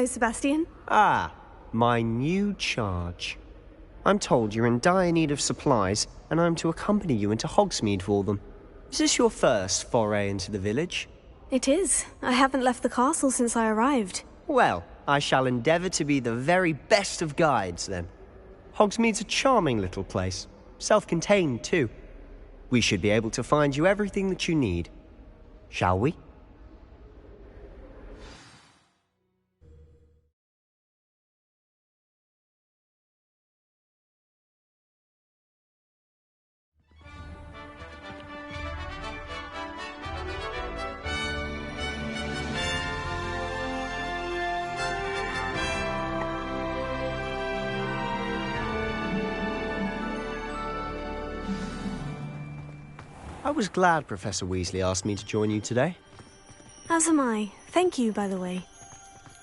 Hello, Sebastian. Ah, my new charge. I'm told you're in dire need of supplies, and I'm to accompany you into Hogsmeade for them. Is this your first foray into the village? It is. I haven't left the castle since I arrived. Well, I shall endeavour to be the very best of guides, then. Hogsmeade's a charming little place. Self-contained, too. We should be able to find you everything that you need. Shall we? I was glad Professor Weasley asked me to join you today. As am I. Thank you, by the way.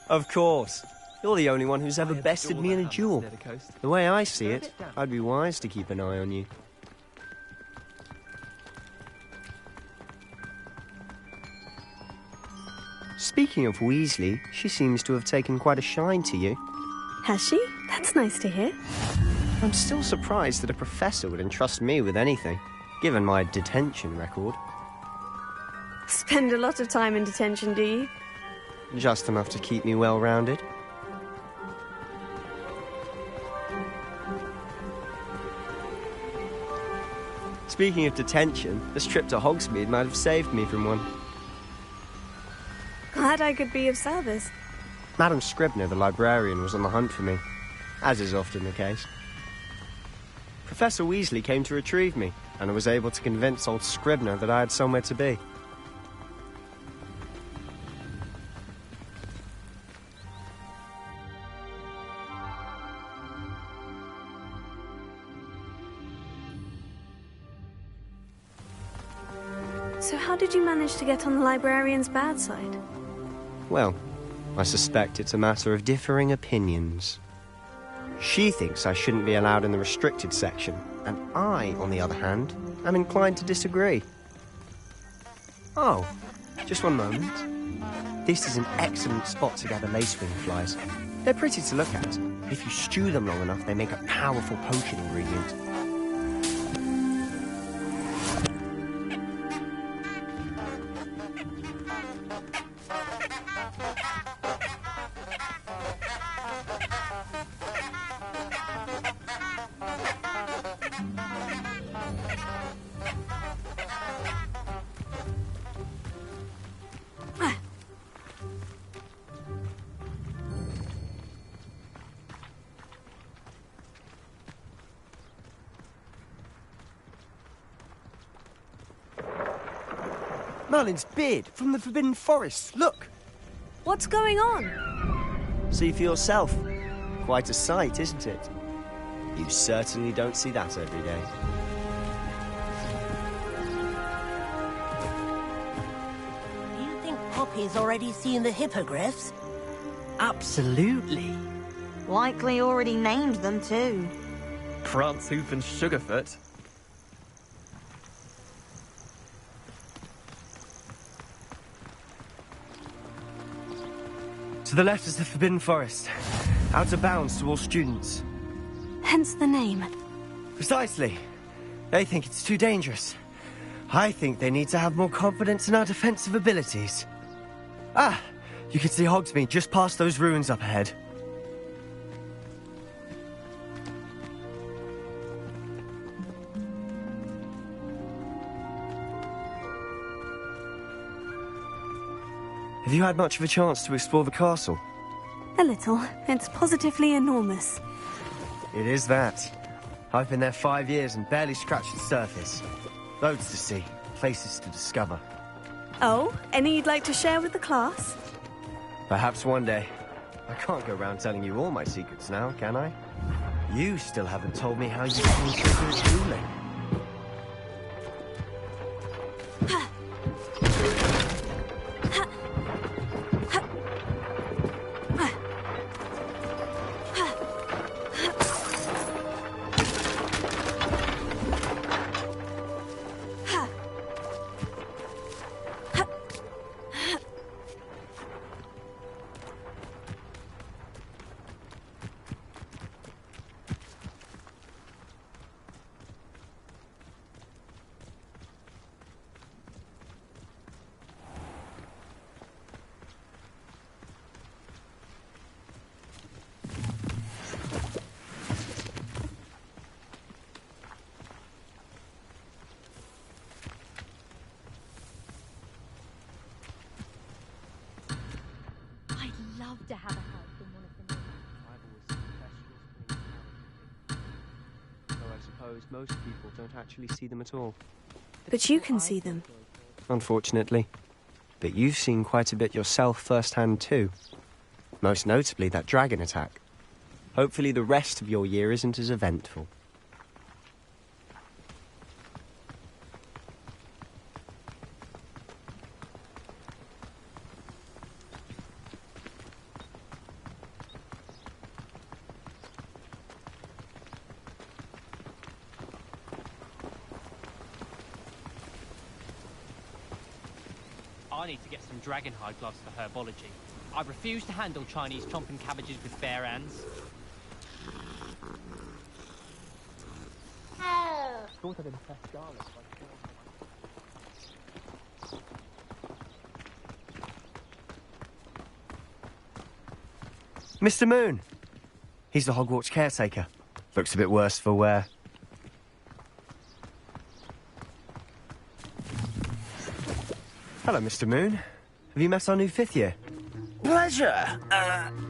Of course. You're the only one who's ever bested me in a duel. The way I see it, I'd be wise to keep an eye on you. Speaking of Weasley, she seems to have taken quite a shine to you. Has she? That's nice to hear. I'm still surprised that a professor would entrust me with anything, given my detention record. Spend a lot of time in detention, do you? Just enough to keep me well-rounded. Speaking of detention, this trip to Hogsmeade might have saved me from one. Glad I could be of service. Madam Scribner, the librarian, was on the hunt for me, as is often the case. Professor Weasley came to retrieve me, and I was able to convince old Scribner that I had somewhere to be. So how did you manage to get on the librarian's bad side? Well, I suspect it's a matter of differing opinions. She thinks I shouldn't be allowed in the restricted section, and I, on the other hand, am inclined to disagree. Oh, just one moment. This is an excellent spot to gather lacewing flies. They're pretty to look at. If you stew them long enough, they make a powerful potion ingredient. Merlin's beard from the Forbidden Forest. Look! What's going on? See for yourself. Quite a sight, isn't it? You certainly don't see that every day. Do you think Poppy's already seen the hippogriffs? Absolutely. Likely already named them too. Prancehoof and Sugarfoot. To the left is the Forbidden Forest. Out of bounds to all students. Hence the name. Precisely. They think it's too dangerous. I think they need to have more confidence in our defensive abilities. Ah! You can see Hogsmeade just past those ruins up ahead. Have you had much of a chance to explore the castle? A little. It's positively enormous. It is that. I've been there 5 years and barely scratched the surface. Loads to see, places to discover. Oh, any you'd like to share with the class? Perhaps one day. I can't go around telling you all my secrets now, can I? You still haven't told me how you became so good at dueling. to have a house in one of the I've always seen vegetables growing. Though I suppose most people don't actually see them at all. But you can see them. Unfortunately. But you've seen quite a bit yourself firsthand too. Most notably that dragon attack. Hopefully the rest of your year isn't as eventful. I need to get some dragonhide gloves for herbology. I refuse to handle Chinese chomping cabbages with bare hands. Mr. Moon! He's the Hogwarts caretaker. Looks a bit worse for wear. Hello, Mr. Moon. Have you met our new fifth year? Pleasure.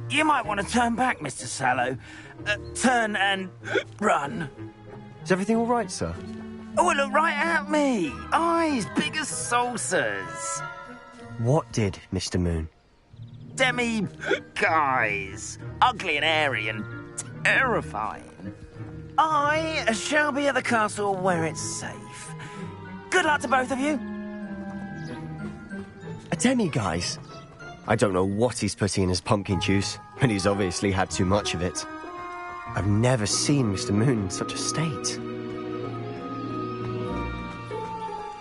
You might want to turn back, Mr. Sallow. Turn and run. Is everything all right, sir? Oh, look right at me. Eyes big as saucers. What did, Mr. Moon? Guys. Ugly and airy and terrifying. I shall be at the castle where it's safe. Good luck to both of you. A demi-guise? I don't know what he's putting in his pumpkin juice, but he's obviously had too much of it. I've never seen Mr. Moon in such a state.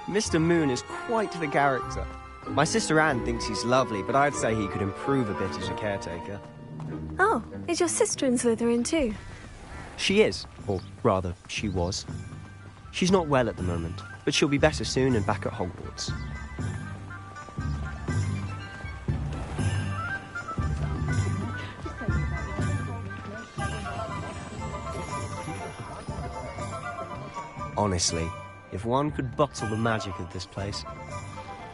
Mr. Moon is quite the character. My sister Anne thinks he's lovely, but I'd say he could improve a bit as a caretaker. Oh, is your sister in Slytherin too? She is, or rather, she was. She's not well at the moment, but she'll be better soon and back at Hogwarts. Honestly, if one could bottle the magic of this place.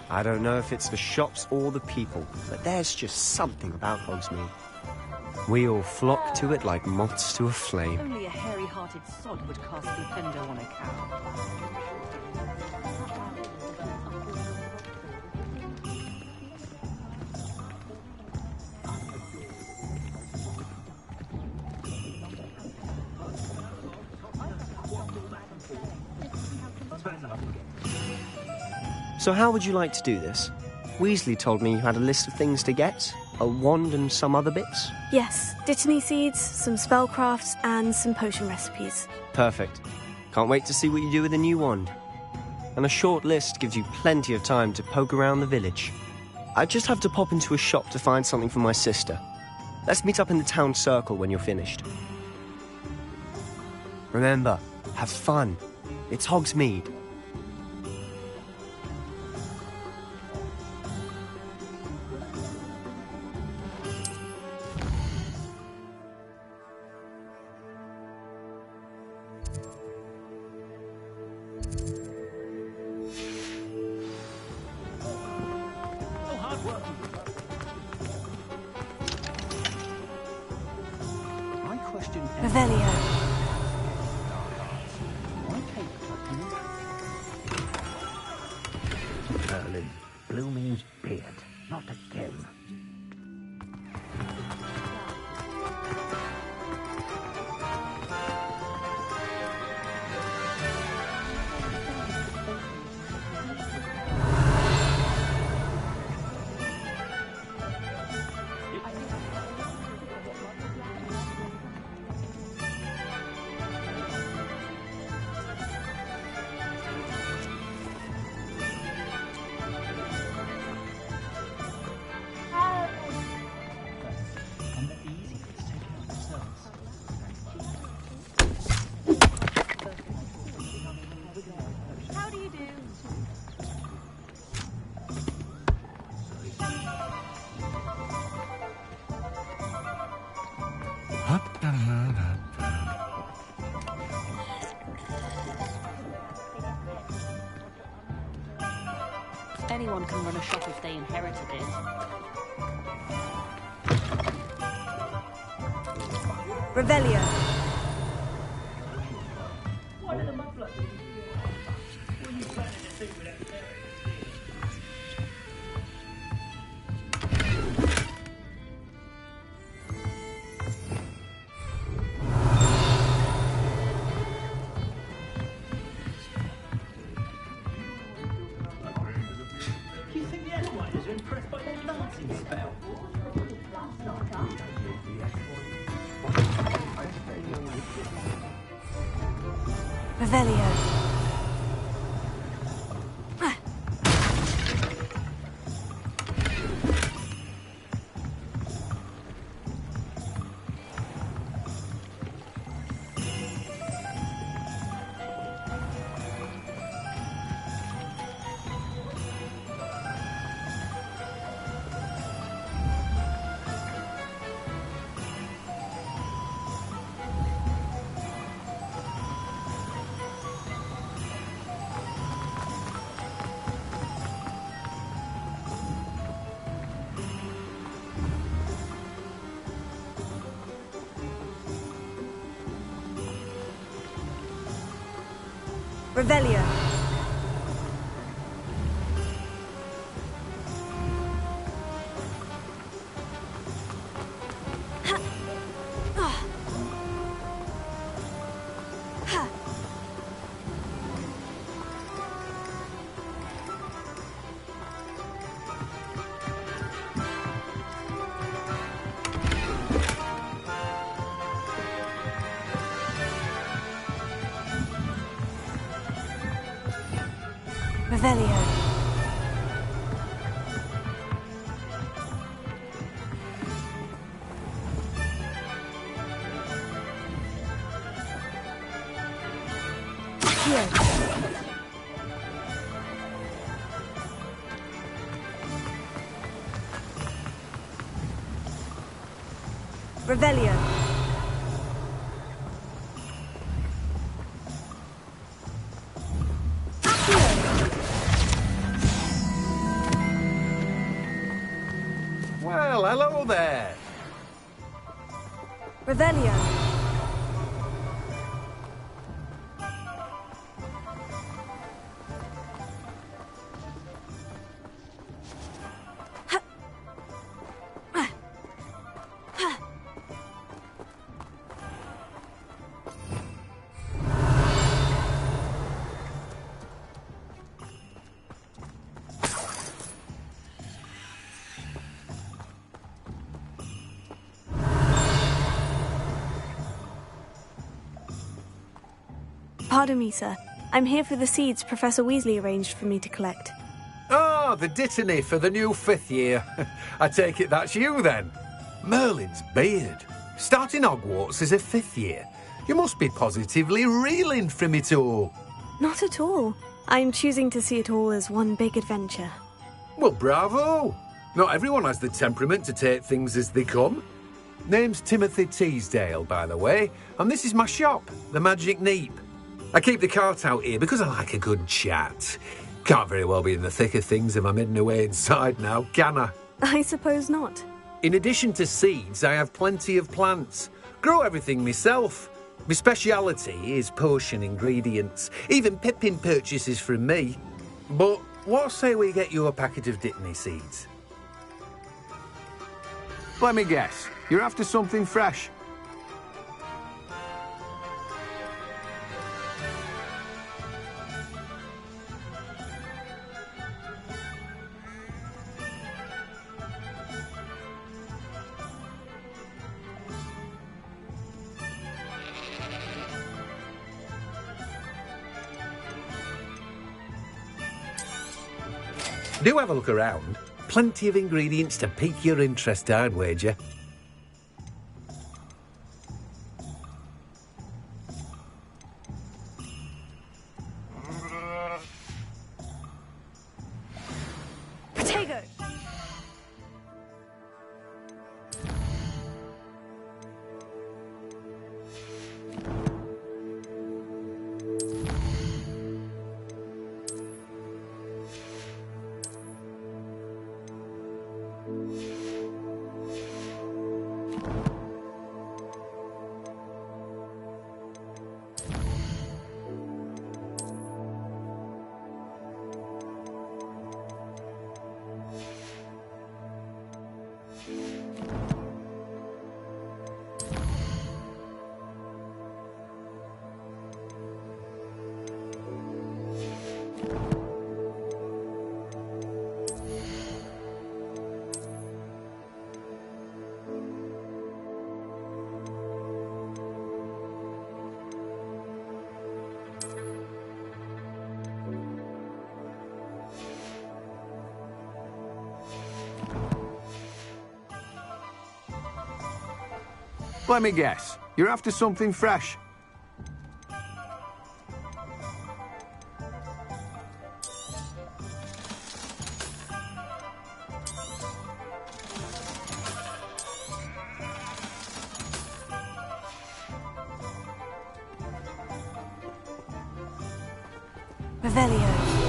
I don't know if it's the shops or the people, but there's just something about Hogsmeade. We all flock to it like moths to a flame. Only a hairy-hearted sod would cast Flipendo on a cow. So how would you like to do this? Weasley told me you had a list of things to get, a wand and some other bits. Yes, Dittany seeds, some spellcrafts, and some potion recipes. Perfect. Can't wait to see what you do with the new wand. And a short list gives you plenty of time to poke around the village. I just have to pop into a shop to find something for my sister. Let's meet up in the town circle when you're finished. Remember, have fun. It's Hogsmeade. Revelio. Merlin, Blooming's beard. Not again. How do you do? Anyone can run a shop if they inherited it. Revelio. Revelio. Revelio. Revelio. Here. Revelio. Well, hello there. Revelio. Pardon me, sir. I'm here for the seeds Professor Weasley arranged for me to collect. Oh, the dittany for the new 5th year. I take it that's you, then. Merlin's beard. Starting Hogwarts as a 5th year. You must be positively reeling from it all. Not at all. I'm choosing to see it all as one big adventure. Well, bravo. Not everyone has the temperament to take things as they come. Name's Timothy Teasdale, by the way, and this is my shop, the Magic Neep. I keep the cart out here because I like a good chat. Can't very well be in the thick of things if I'm hidden away inside now, can I? I suppose not. In addition to seeds, I have plenty of plants. Grow everything myself. My speciality is potion ingredients. Even Pippin purchases from me. But what say we get you a packet of Dittany seeds? Let me guess. You're after something fresh. Do have a look around. Plenty of ingredients to pique your interest, I'd wager. Potato! Let me guess. You're after something fresh. Revelio.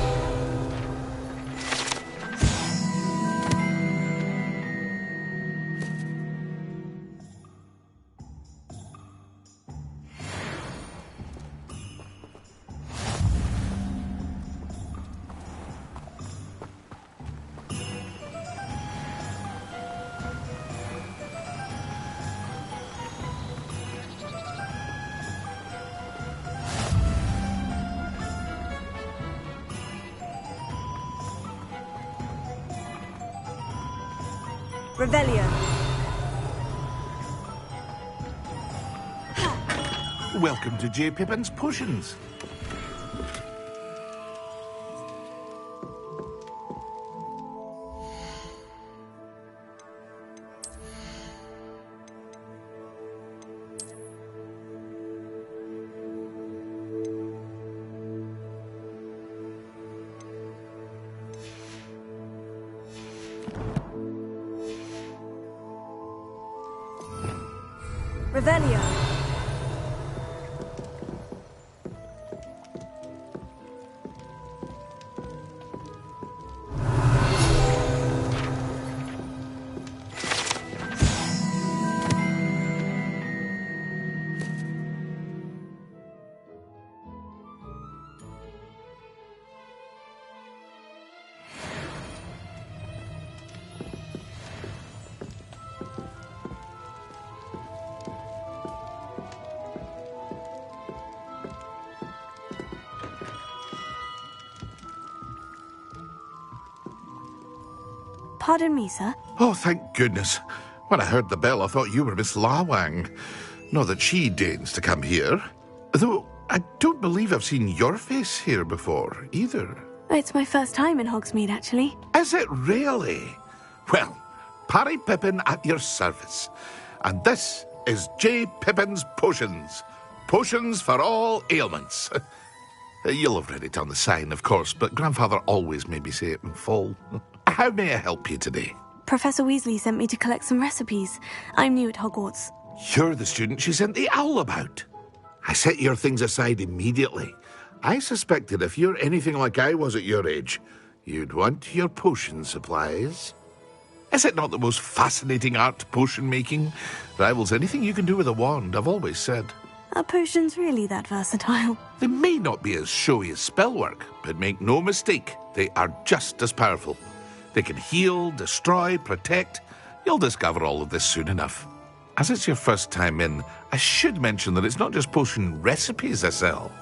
Revelio. Welcome to J. Pippin's Potions. Revelio. Pardon me, sir. Oh, thank goodness. When I heard the bell, I thought you were Miss Lawang. Not that she deigns to come here. Though I don't believe I've seen your face here before, either. It's my first time in Hogsmeade, actually. Is it really? Well, Parry Pippin at your service. And this is J. Pippin's Potions. Potions for all ailments. You'll have read it on the sign, of course, but Grandfather always made me say it in full. How may I help you today? Professor Weasley sent me to collect some recipes. I'm new at Hogwarts. You're the student she sent the owl about. I set your things aside immediately. I suspected if you're anything like I was at your age, you'd want your potion supplies. Is it not the most fascinating art, potion making? Rivals anything you can do with a wand, I've always said. Are potions really that versatile? They may not be as showy as spellwork, but make no mistake, they are just as powerful. They can heal, destroy, protect. You'll discover all of this soon enough. As it's your first time in, I should mention that it's not just potion recipes I sell.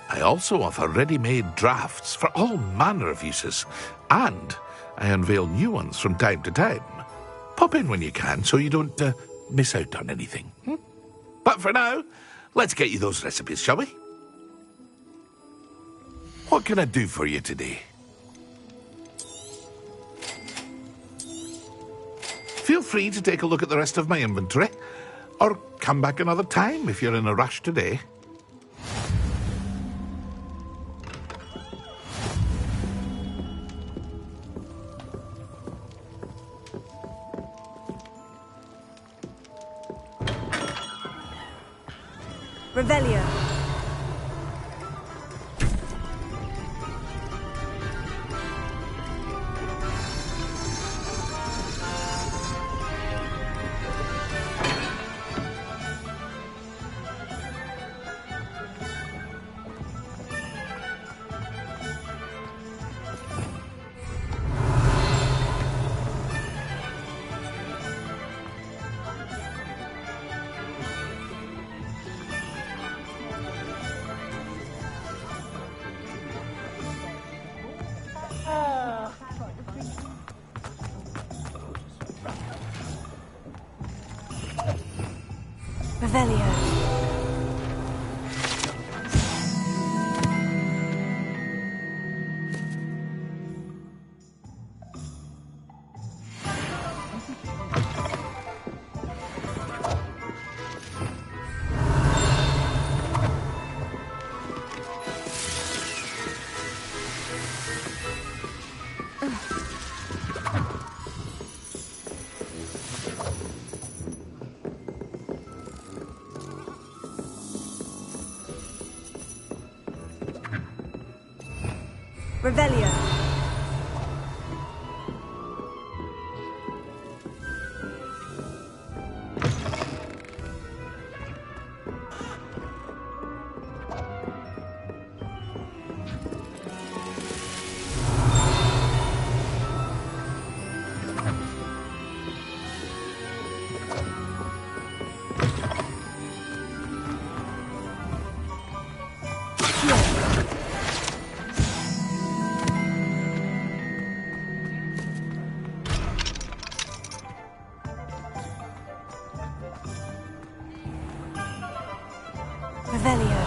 I also offer ready-made drafts for all manner of uses, and I unveil new ones from time to time. Pop in when you can so you don't miss out on anything. But for now, let's get you those recipes, shall we? What can I do for you today? Feel free to take a look at the rest of my inventory, or come back another time if you're in a rush today. Revelio. Revelio. Revelio. Revelio.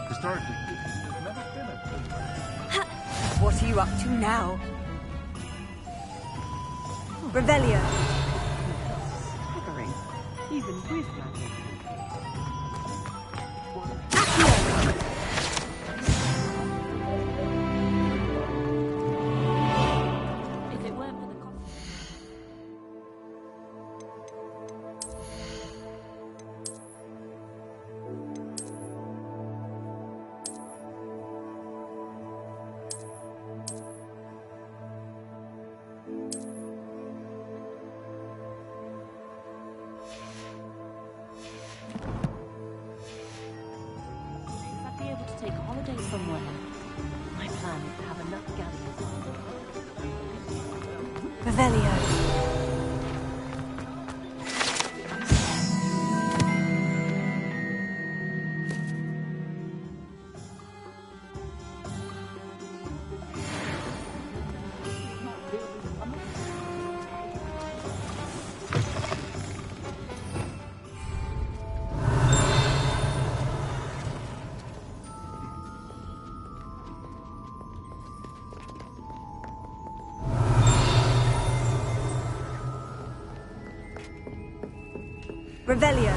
Historically, it's never been a What are you up to now? Revelio. Staggering. Even with magic. If it weren't for the cost. If I'd be able to take a holiday somewhere, my plan is to have enough gatherings. Revelio. Revelio.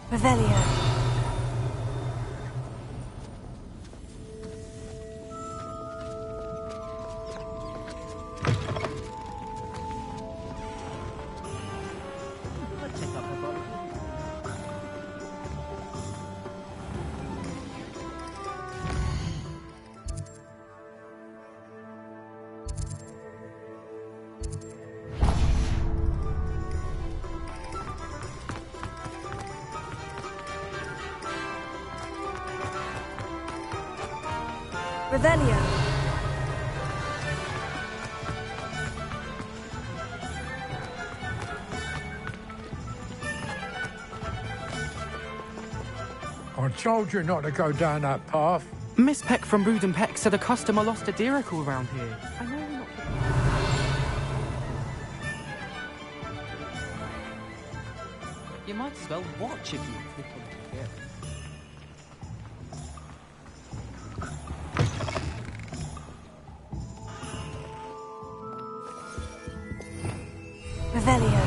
Revelio. Let's take up the bottle. Revelio. I told you not to go down that path. Miss Peck from Brood and Peck said a customer lost a deeracle around here. I know we're not... You might as well watch if you click on it. Revelio.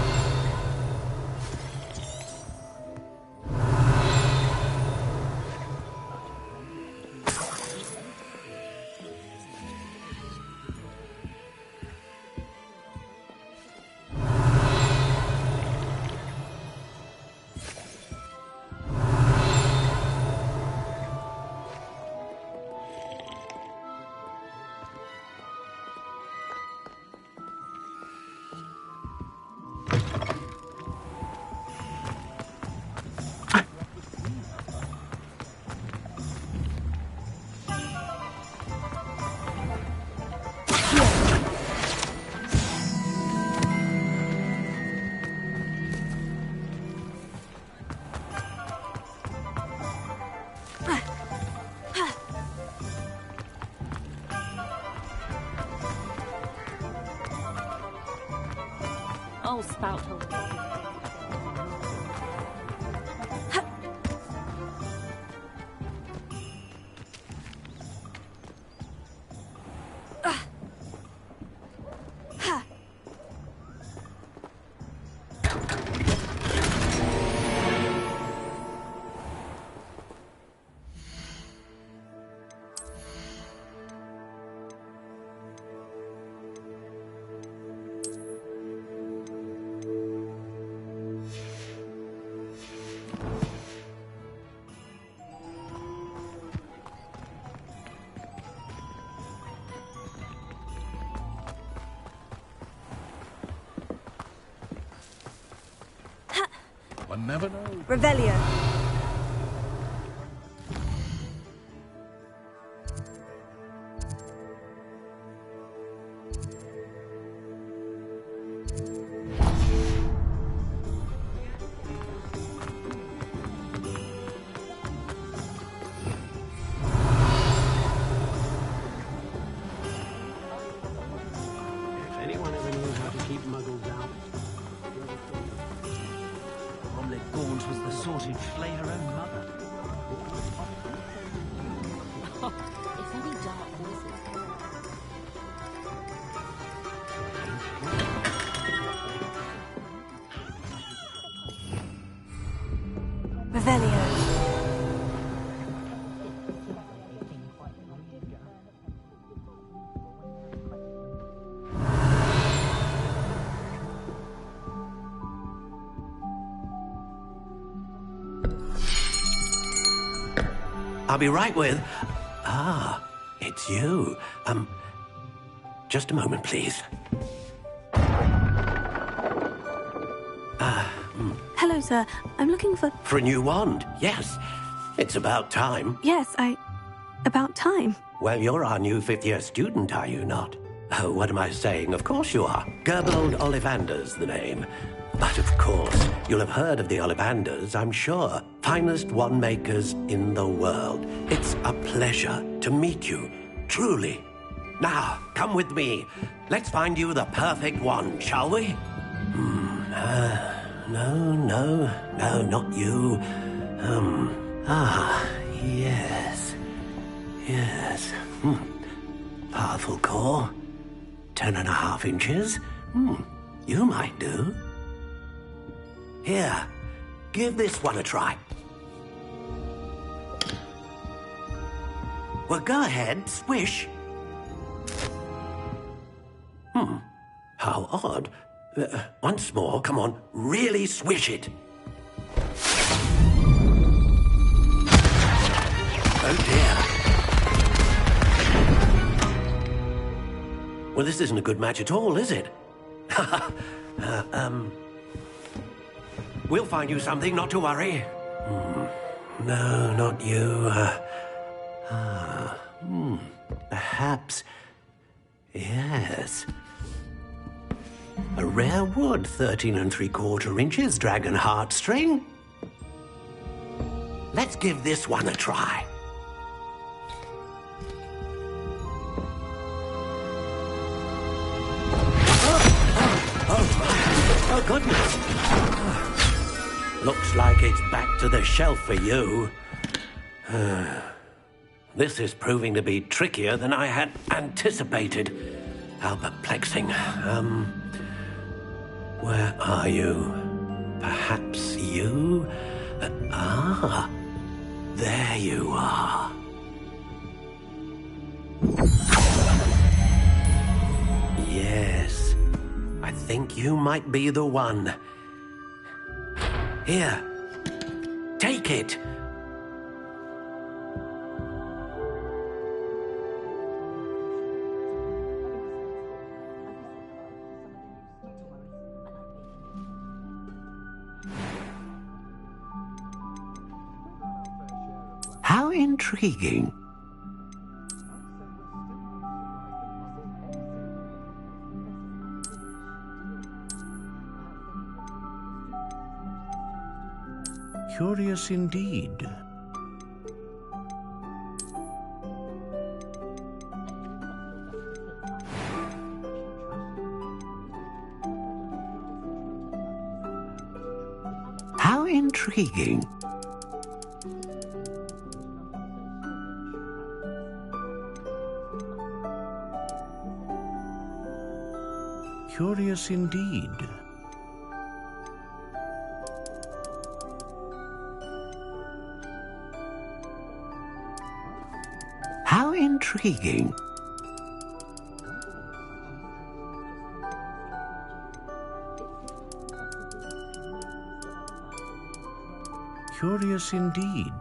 I'll spout her. One never knows. Revelio. If anyone ever knew how to keep muggles out. Omelette Gaunt was the sort who'd flay her own mother. If any dark voices. Revelio. I'll be right with... Ah, it's you. Just a moment, please. Hello, sir. I'm looking for... For a new wand, yes. It's about time. Yes, about time. Well, you're our new fifth-year student, are you not? Oh, what am I saying? Of course you are. Gerbold Ollivander's the name. But of course, you'll have heard of the Ollivanders, I'm sure. Finest wand makers in the world. It's a pleasure to meet you, truly. Now, come with me. Let's find you the perfect wand, shall we? No, not you. Yes. Powerful core. 10.5 inches. You might do. Here, give this one a try. Well, go ahead, swish. How odd. Once more, come on, really swish it. Oh dear. Well, this isn't a good match at all, is it? We'll find you something, not to worry. No, not you. Perhaps. Yes. A rare wood, 13 3/4 inches, dragon heartstring. Let's give this one a try. Oh, goodness. Looks like it's back to the shelf for you. This is proving to be trickier than I had anticipated. How perplexing. Where are you? Perhaps you? There you are. Yes, I think you might be the one. Here, take it. How intriguing. Curious indeed. intriguing. Curious indeed. How intriguing. Curious indeed.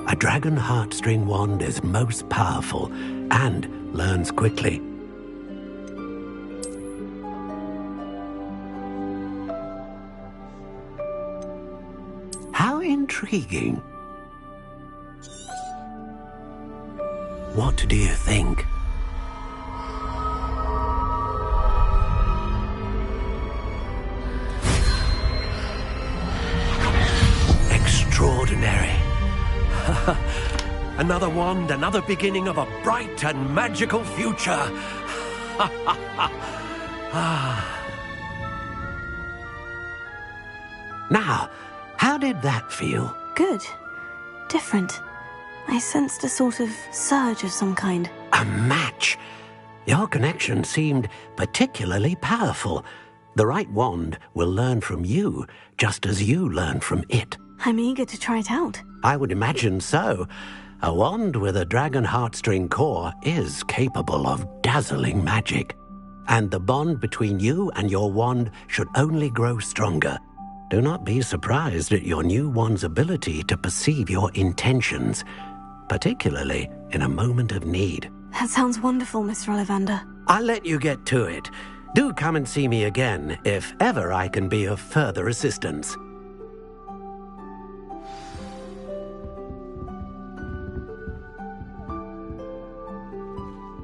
A dragon heartstring wand is most powerful and learns quickly. How intriguing. What do you think? Extraordinary. Another wand, another beginning of a bright and magical future. Now, how did that feel? Good. Different. I sensed a sort of surge of some kind. A match. Your connection seemed particularly powerful. The right wand will learn from you, just as you learn from it. I'm eager to try it out. I would imagine so. A wand with a dragon heartstring core is capable of dazzling magic. And the bond between you and your wand should only grow stronger. Do not be surprised at your new wand's ability to perceive your intentions, particularly in a moment of need. That sounds wonderful, Mr. Ollivander. I'll let you get to it. Do come and see me again if ever I can be of further assistance.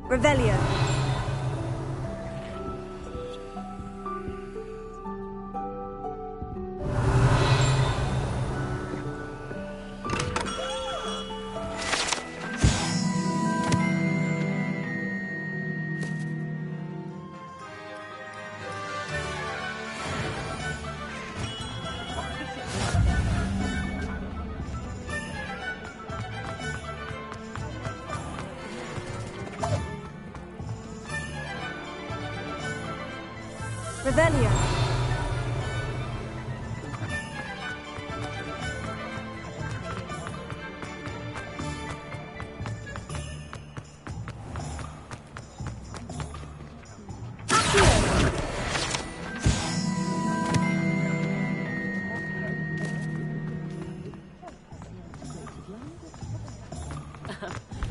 Revelio. Revelio.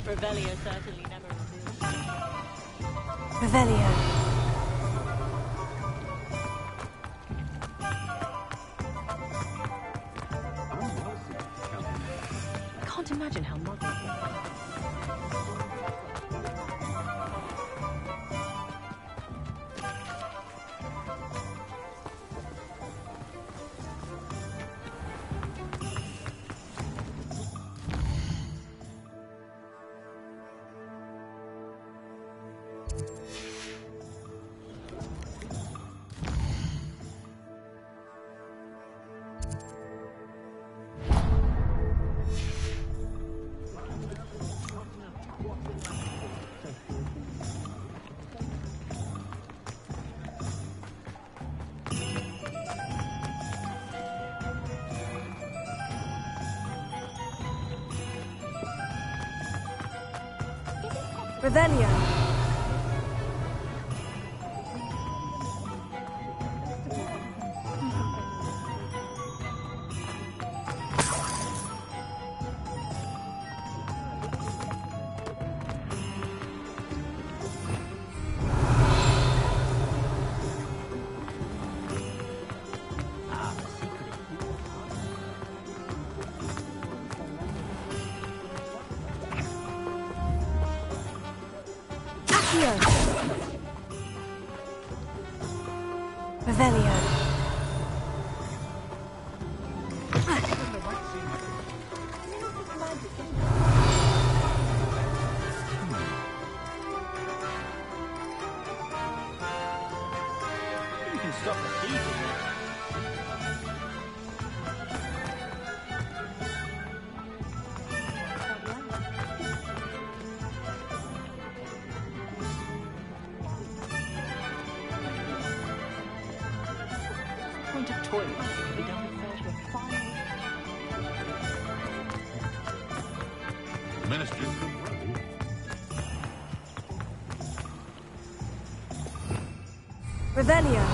Revelio certainly never reveals. Revelio. Can't imagine how modern. Revelio. Accio. Revelio. You can stop the thieving. Point of toilet should be done refer to a final. Ministry. Revelio.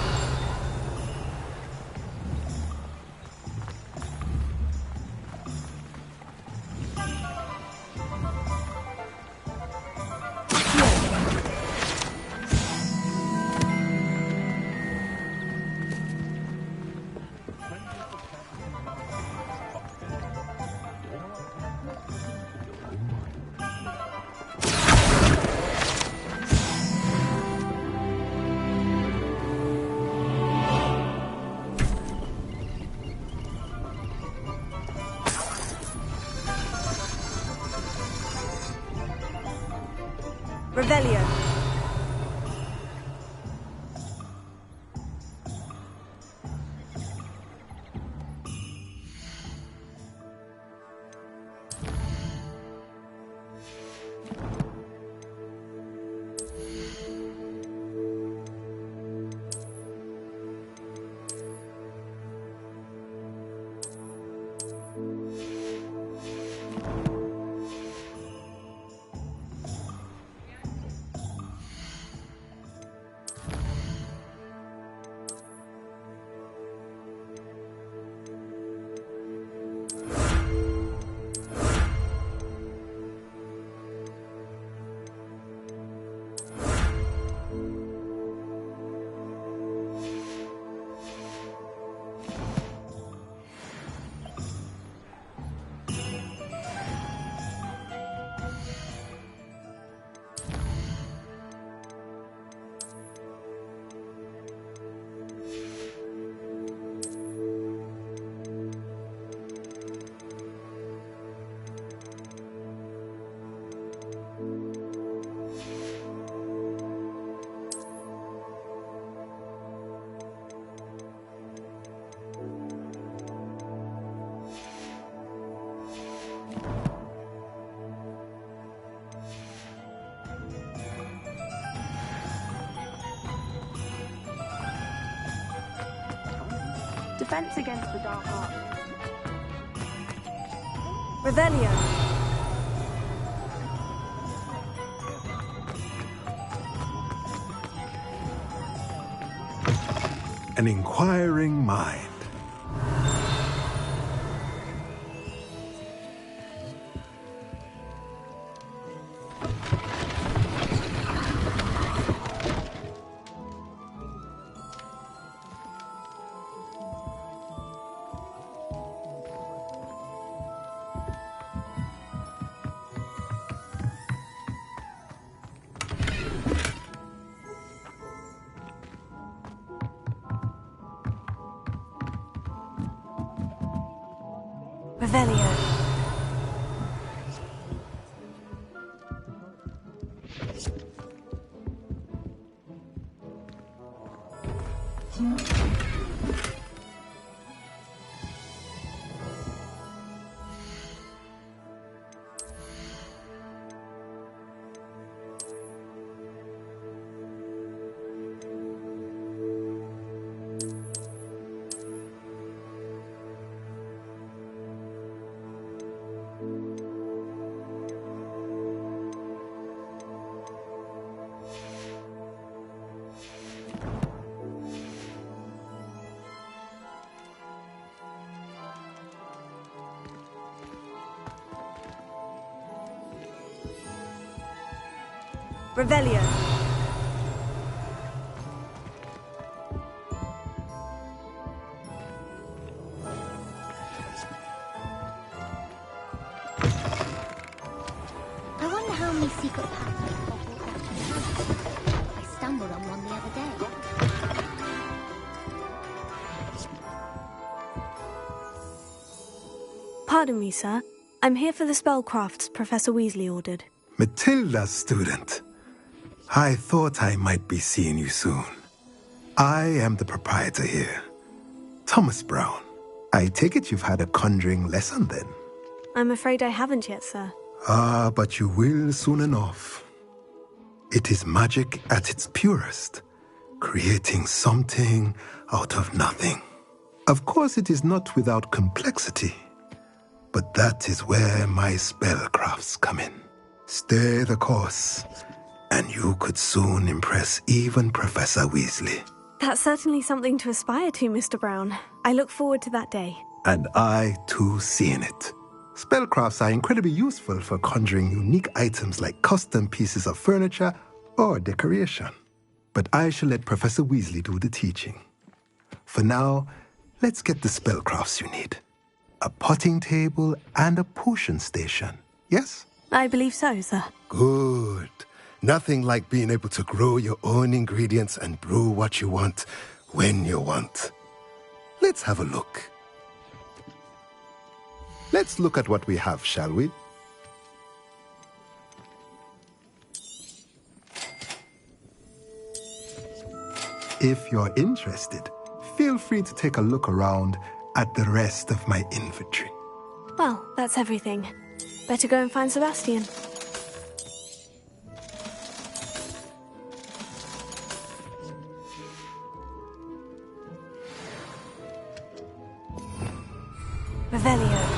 Revelio. Defense against the dark arts. Revelio. An inquiring mind. Revelio. Revelio. I wonder how many secret paths Hogwarts actually I stumbled on one the other day. Pardon me, sir. I'm here for the spellcrafts Professor Weasley ordered. Matilda's student. I thought I might be seeing you soon. I am the proprietor here, Thomas Brown. I take it you've had a conjuring lesson then? I'm afraid I haven't yet, sir. Ah, but you will soon enough. It is magic at its purest, creating something out of nothing. Of course, it is not without complexity, but that is where my spellcrafts come in. Stay the course, and you could soon impress even Professor Weasley. That's certainly something to aspire to, Mr. Brown. I look forward to that day. And I, too, seeing it. Spellcrafts are incredibly useful for conjuring unique items like custom pieces of furniture or decoration. But I shall let Professor Weasley do the teaching. For now, let's get the spellcrafts you need. A potting table and a potion station, yes? I believe so, sir. Good. Nothing like being able to grow your own ingredients and brew what you want, when you want. Let's have a look. Let's look at what we have, shall we? If you're interested, feel free to take a look around at the rest of my inventory. Well, that's everything. Better go and find Sebastian. Revelio.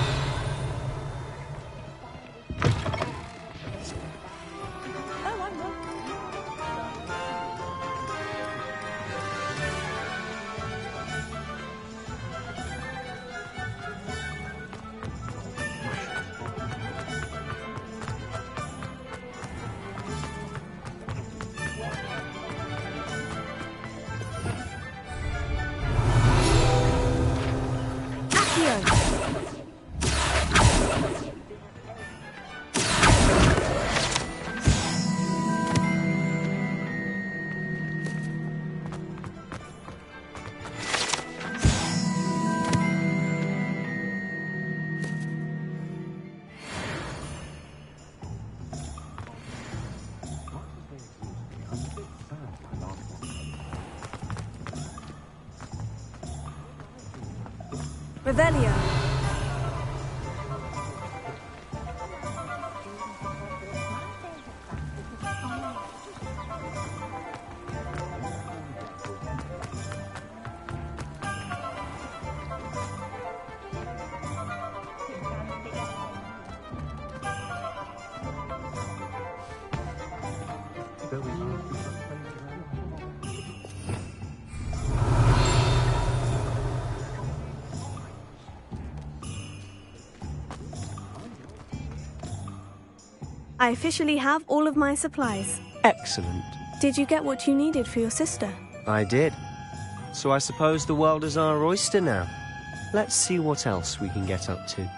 Revelio. I officially have all of my supplies. Excellent. Did you get what you needed for your sister? I did. So I suppose the world is our oyster now. Let's see what else we can get up to.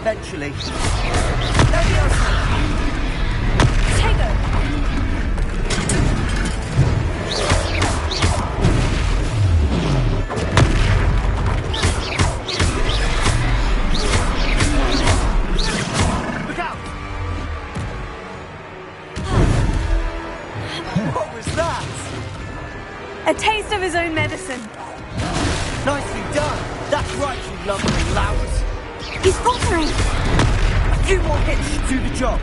Eventually. lumbering louts. He's faltering! A few more hits should do the job.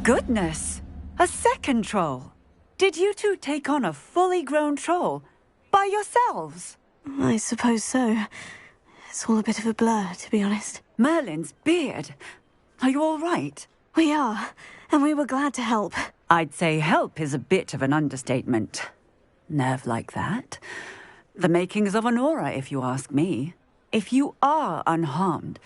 Goodness! A second troll! Did you two take on a fully grown troll? By yourselves? I suppose so. It's all a bit of a blur, to be honest. Merlin's beard. Are you all right? We are, and we were glad to help. I'd say help is a bit of an understatement. Nerve like that. The makings of an aura, if you ask me. If you are unharmed,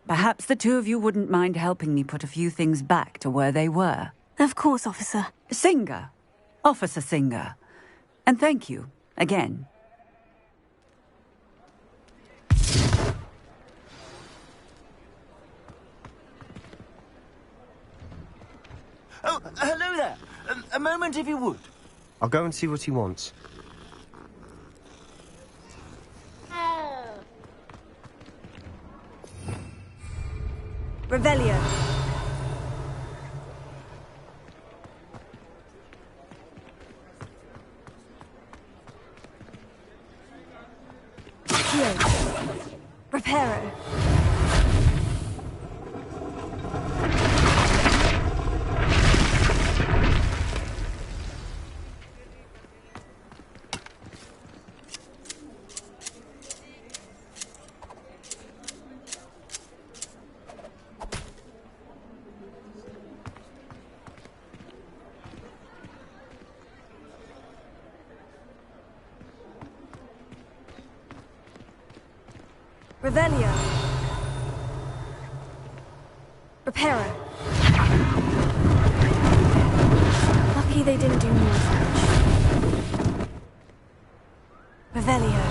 perhaps the two of you wouldn't mind helping me put a few things back to where they were. Of course, officer. Singer. Officer Singer. And thank you, again. Oh, hello there. A moment, if you would. I'll go and see what he wants. Revelio. Reparo. Revelio. Reparo. Lucky they didn't do more damage. Revelio.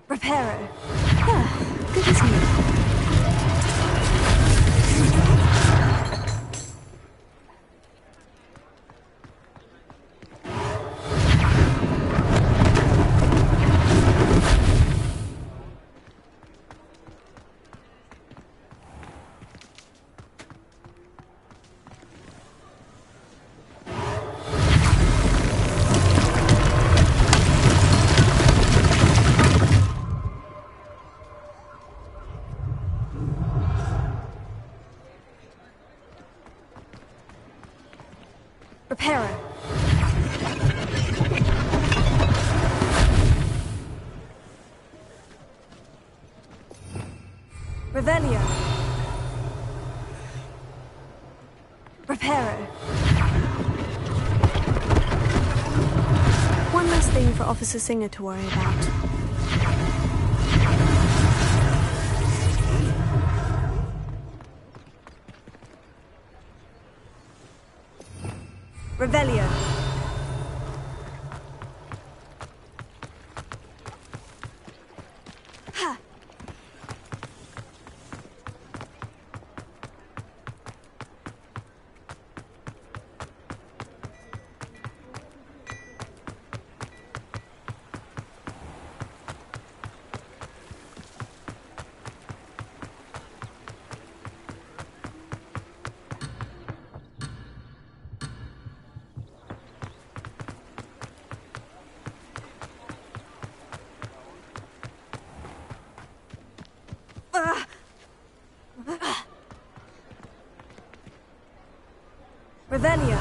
Reparo. Good as new. Reparo. Revelio. Reparo. One less thing for Officer Singer to worry about. Revelio. Ha! Revelio.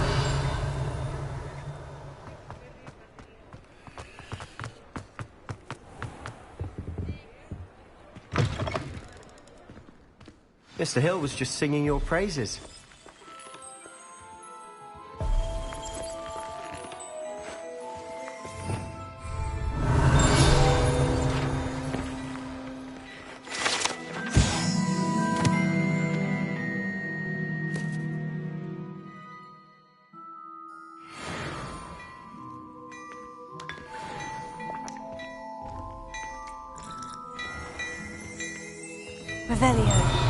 Mr. Hill was just singing your praises. Revelio.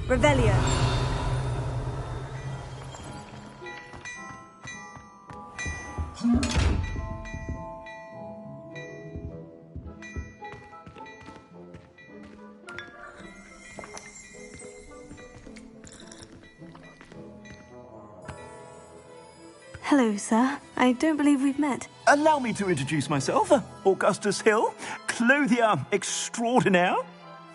Revelio. Hello, sir. I don't believe we've met. Allow me to introduce myself, Augustus Hill, clothier extraordinaire.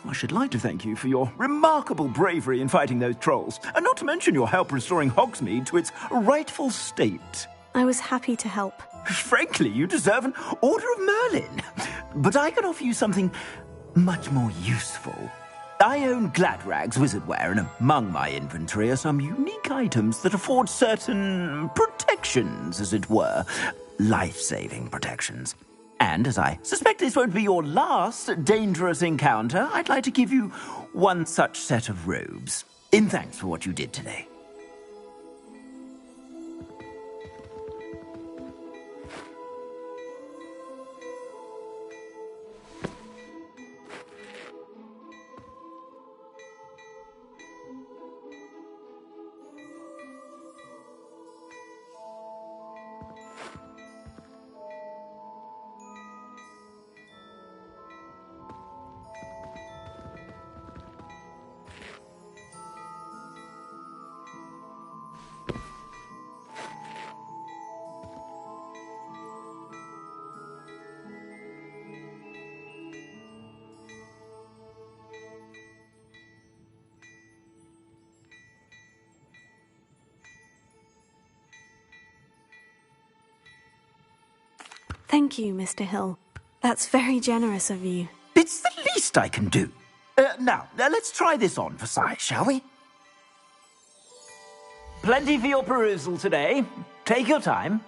I should like to thank you for your remarkable bravery in fighting those trolls, and not to mention your help restoring Hogsmeade to its rightful state. I was happy to help. Frankly, you deserve an Order of Merlin. But I can offer you something much more useful. I own Gladrag's wizardwear, and among my inventory are some unique items that afford certain protections, as it were. Life-saving protections. And as I suspect this won't be your last dangerous encounter, I'd like to give you one such set of robes, in thanks for what you did today. Thank you, Mr. Hill. That's very generous of you. It's the least I can do. Now, let's try this on for size, shall we? Plenty for your perusal today. Take your time.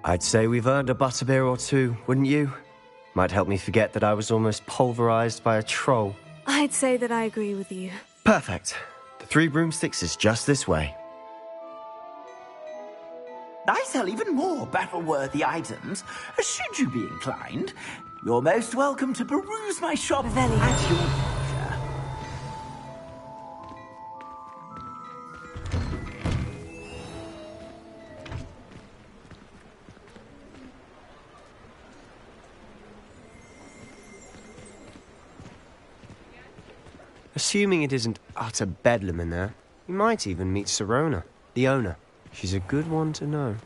I'd say we've earned a butterbeer or two, wouldn't you? Might help me forget that I was almost pulverized by a troll. I'd say that I agree with you. Perfect. The 3 broomsticks is just this way. I sell even more battle-worthy items. Should you be inclined, you're most welcome to peruse my shop at your leisure. Assuming it isn't utter bedlam in there, you might even meet Sirona, the owner. She's a good one to know.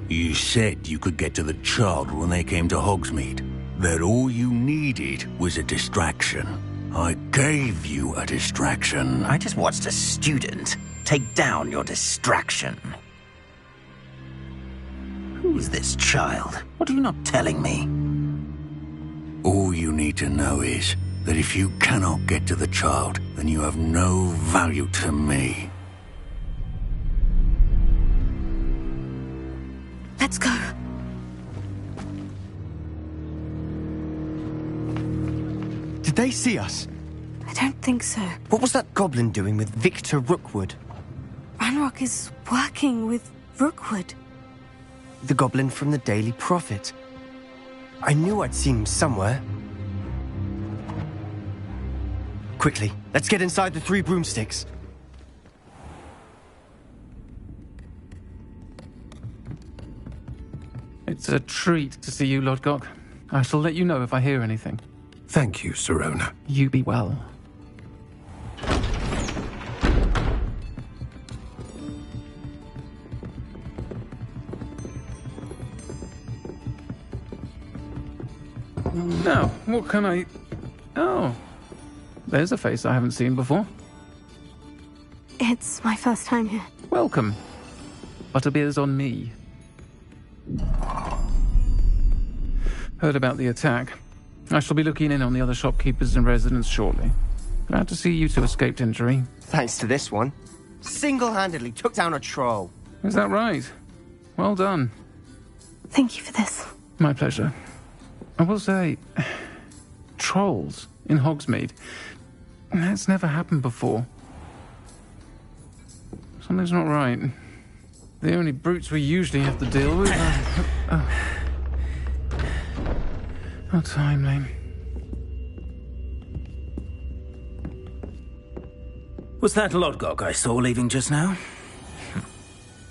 You said you could get to the child when they came to Hogsmeade. That all you needed was a distraction. I gave you a distraction. I just watched a student take down your distraction. Who's this child? What are you not telling me? All you need to know is that if you cannot get to the child, then you have no value to me. Let's go. Did they see us? I don't think so. What was that goblin doing with Victor Rookwood? Ranrock is working with Rookwood. The goblin from the Daily Prophet. I knew I'd seen him somewhere. Quickly, let's get inside the 3 broomsticks. It's a treat to see you, Lodgok. I shall let you know if I hear anything. Thank you, Sirona. You be well. Now, what can I... Oh, there's a face I haven't seen before. It's my first time here. Welcome. Butterbeer's on me. Heard about the attack. I shall be looking in on the other shopkeepers and residents shortly. Glad to see you two escaped injury. Thanks to this one. Single-handedly took down a troll. Is that right? Well done. Thank you for this. My pleasure. I will say, trolls in Hogsmeade. That's never happened before. Something's not right. The only brutes we usually have to deal with are... How timely. Was that Lodgok I saw leaving just now?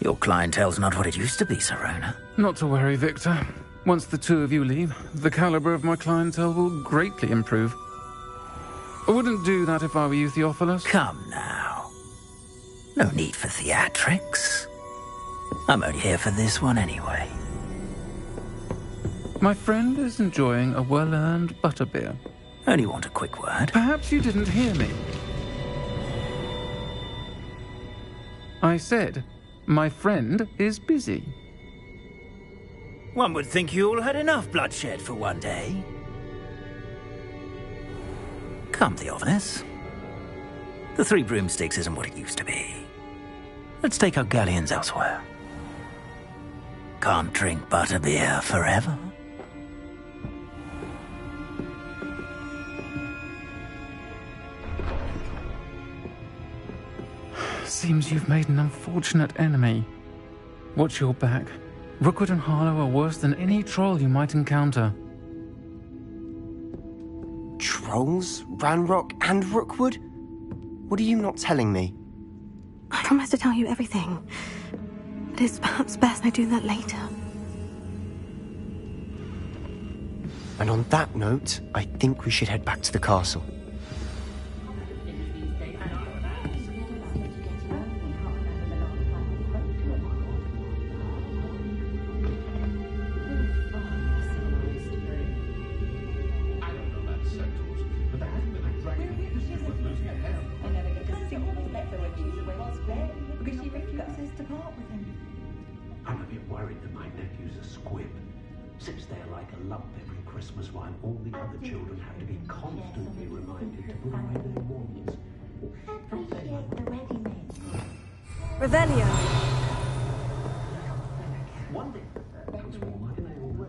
Your clientele's not what it used to be, Sirona. Not to worry, Victor. Once the 2 of you leave, the caliber of my clientele will greatly improve. I wouldn't do that if I were you, Theophilus. Come now. No need for theatrics. I'm only here for this one anyway. My friend is enjoying a well-earned butterbeer. Only want a quick word. Perhaps you didn't hear me. I said, my friend is busy. One would think you all had enough bloodshed for one day. Come, Theophilus. The 3 broomsticks isn't what it used to be. Let's take our galleons elsewhere. Can't drink butterbeer forever. Seems you've made an unfortunate enemy. Watch your back. Rookwood and Harlow are worse than any troll you might encounter. Trolls? Ranrock and Rookwood? What are you not telling me? I promise to tell you everything. But it's perhaps best I do that later. And on that note, I think we should head back to the castle. I'm a bit worried that my nephew's a squib. Sits there like a lump every Christmas while all the other children have to be constantly reminded to put away their wands. Revelio. One day, that's all I know.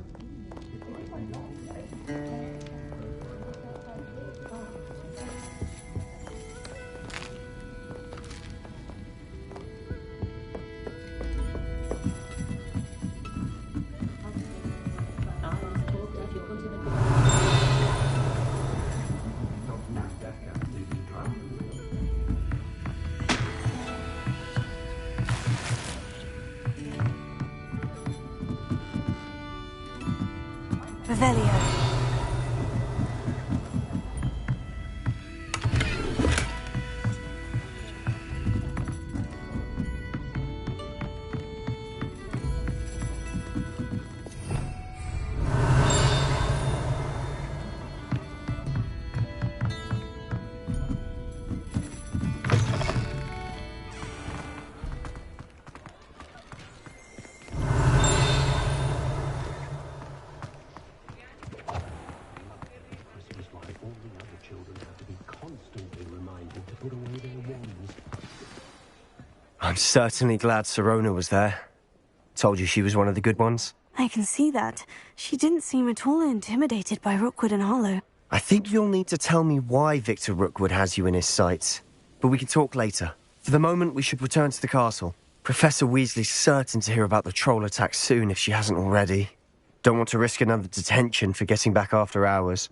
Revelio. I'm certainly glad Sirona was there. Told you she was one of the good ones. I can see that. She didn't seem at all intimidated by Rookwood and Hollow. I think you'll need to tell me why Victor Rookwood has you in his sights. But we can talk later. For the moment, we should return to the castle. Professor Weasley's certain to hear about the troll attack soon if she hasn't already. Don't want to risk another detention for getting back after hours.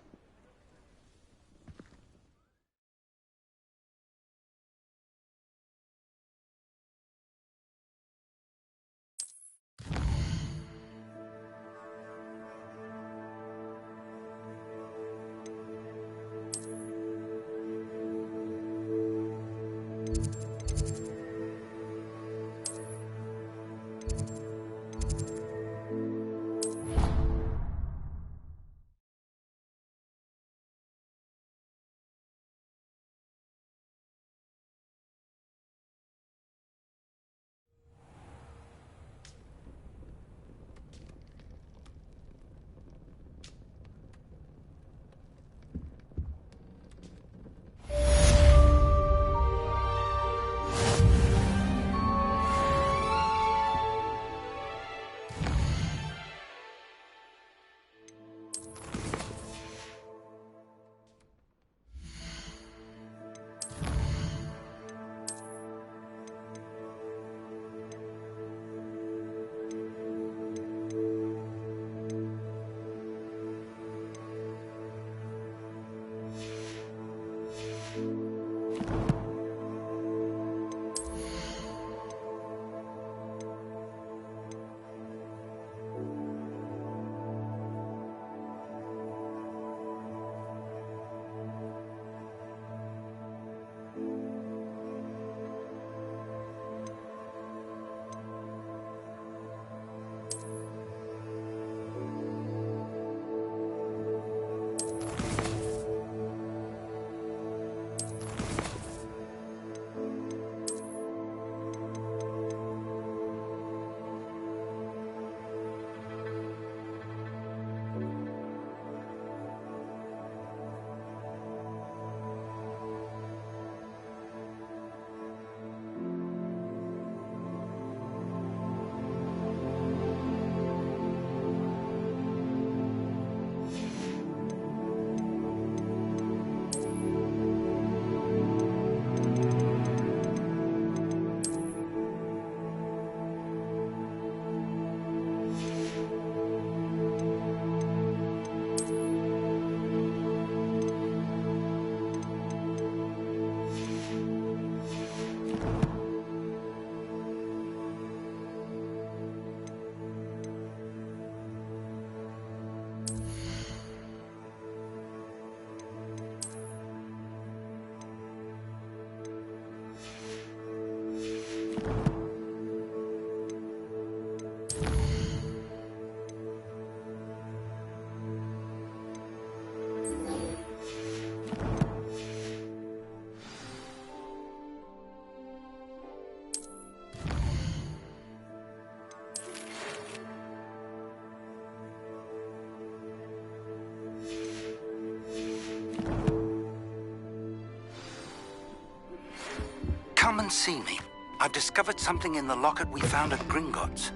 Come and see me. I've discovered something in the locket we found at Gringotts.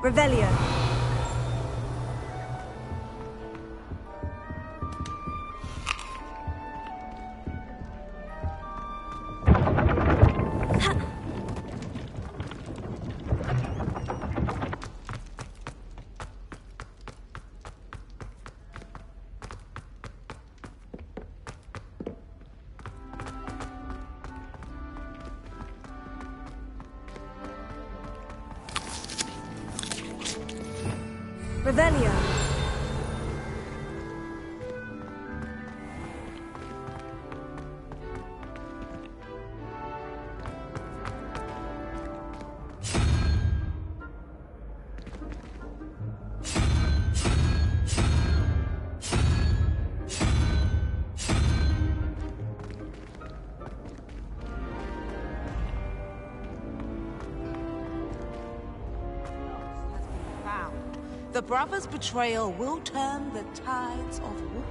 Revelio. Revelio. The brothers' betrayal will turn the tides of war.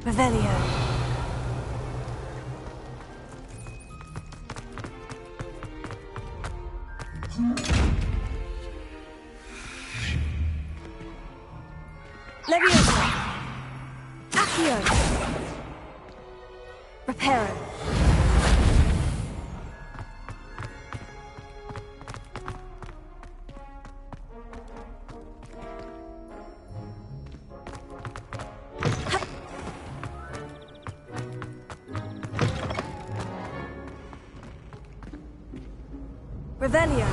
Revelio. Leviosa. Accio. Reparo. Revelio.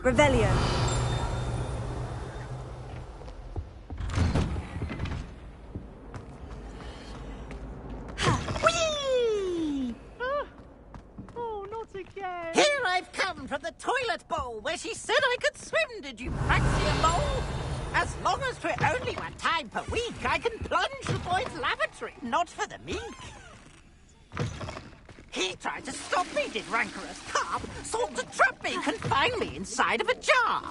Revelio. Whee! Oh, not again. Here I've come from the toilet bowl where she said I could swim, did you praxia mole? As long as for only one time per week, I can plunge the boy's lavatory, not for the meek. He tried to stop me, did rancorous carp, sought to trap me, confine me inside of a jar.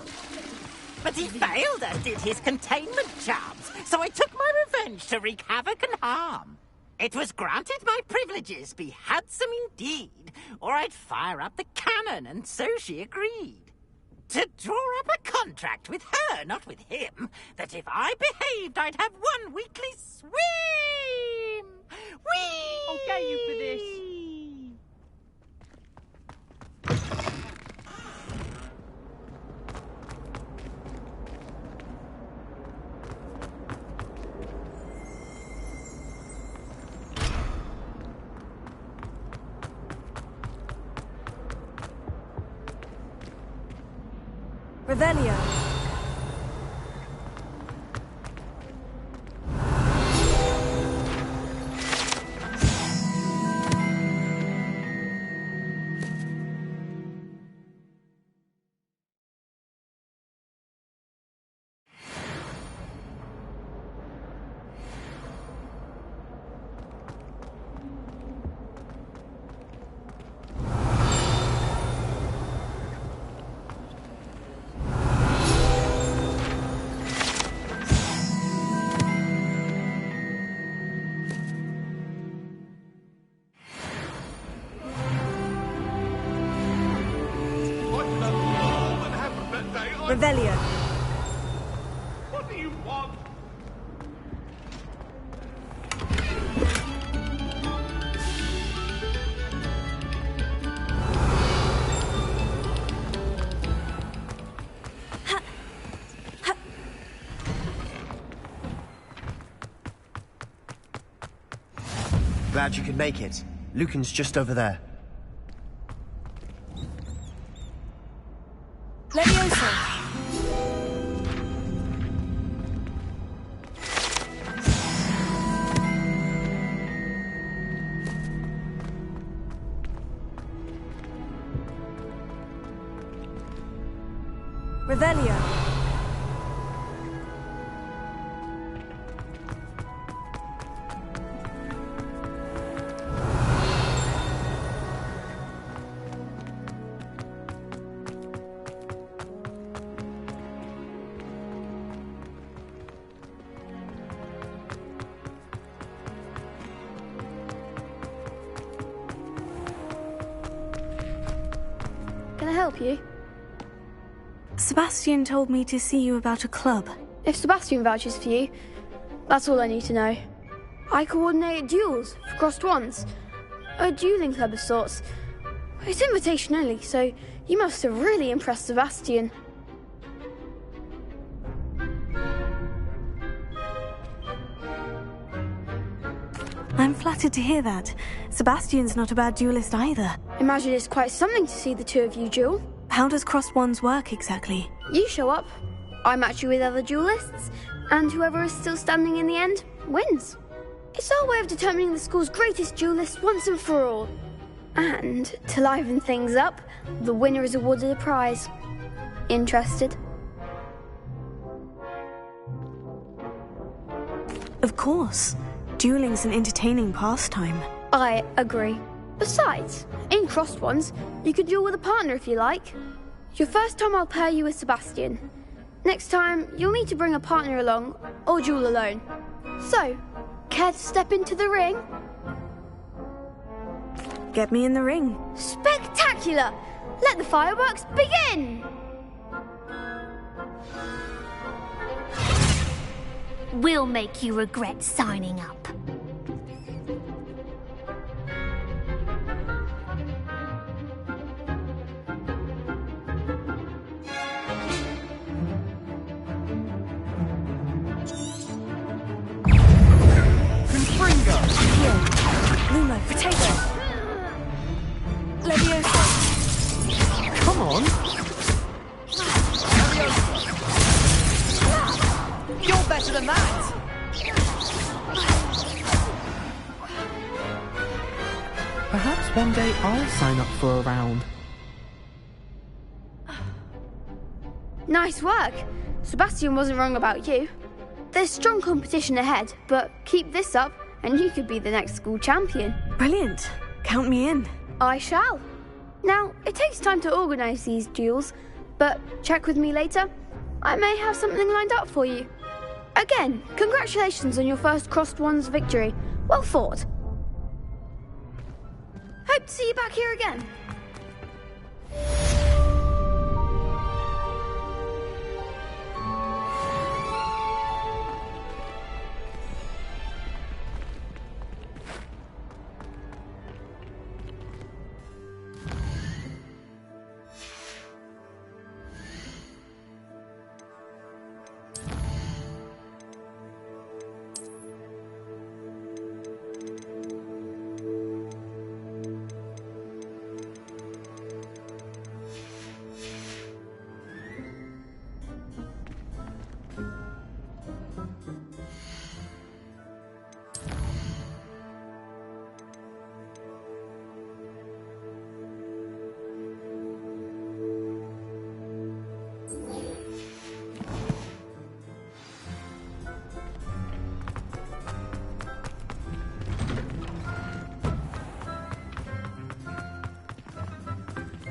But he failed, as did his containment charms, so I took my revenge to wreak havoc and harm. It was granted my privileges be handsome indeed, or I'd fire up the cannon, and so she agreed. To draw up a contract with her, not with him, that if I behaved, I'd have one weekly swim. Whee! I'll get you for this. Revelio. Revelio. What do you want? Glad you could make it. Lucan's just over there. Leviosa. Revelio. Can I help you? Sebastian told me to see you about a club. If Sebastian vouches for you, that's all I need to know. I coordinate duels for crossed wands. A dueling club of sorts. It's invitation only, so you must have really impressed Sebastian. I'm flattered to hear that. Sebastian's not a bad duelist either. Imagine it's quite something to see the two of you duel. How does crossed wands work exactly? You show up, I match you with other duelists, and whoever is still standing in the end wins. It's our way of determining the school's greatest duelist once and for all. And to liven things up, the winner is awarded a prize. Interested? Of course. Dueling's an entertaining pastime. I agree. Besides, in crossed ones, you could duel with a partner if you like. Your first time I'll pair you with Sebastian. Next time, you'll need to bring a partner along, or duel alone. So, care to step into the ring? Get me in the ring. Spectacular! Let the fireworks begin! We'll make you regret signing up. Lumo, potato. Leviosa. Come on. You're better than that! Perhaps one day I'll sign up for a round. Nice work. Sebastian wasn't wrong about you. There's strong competition ahead, but keep this up and you could be the next school champion. Brilliant. Count me in. I shall. Now, it takes time to organise these duels, but check with me later. I may have something lined up for you. Again, congratulations on your first crossed wands victory. Well fought. Hope to see you back here again.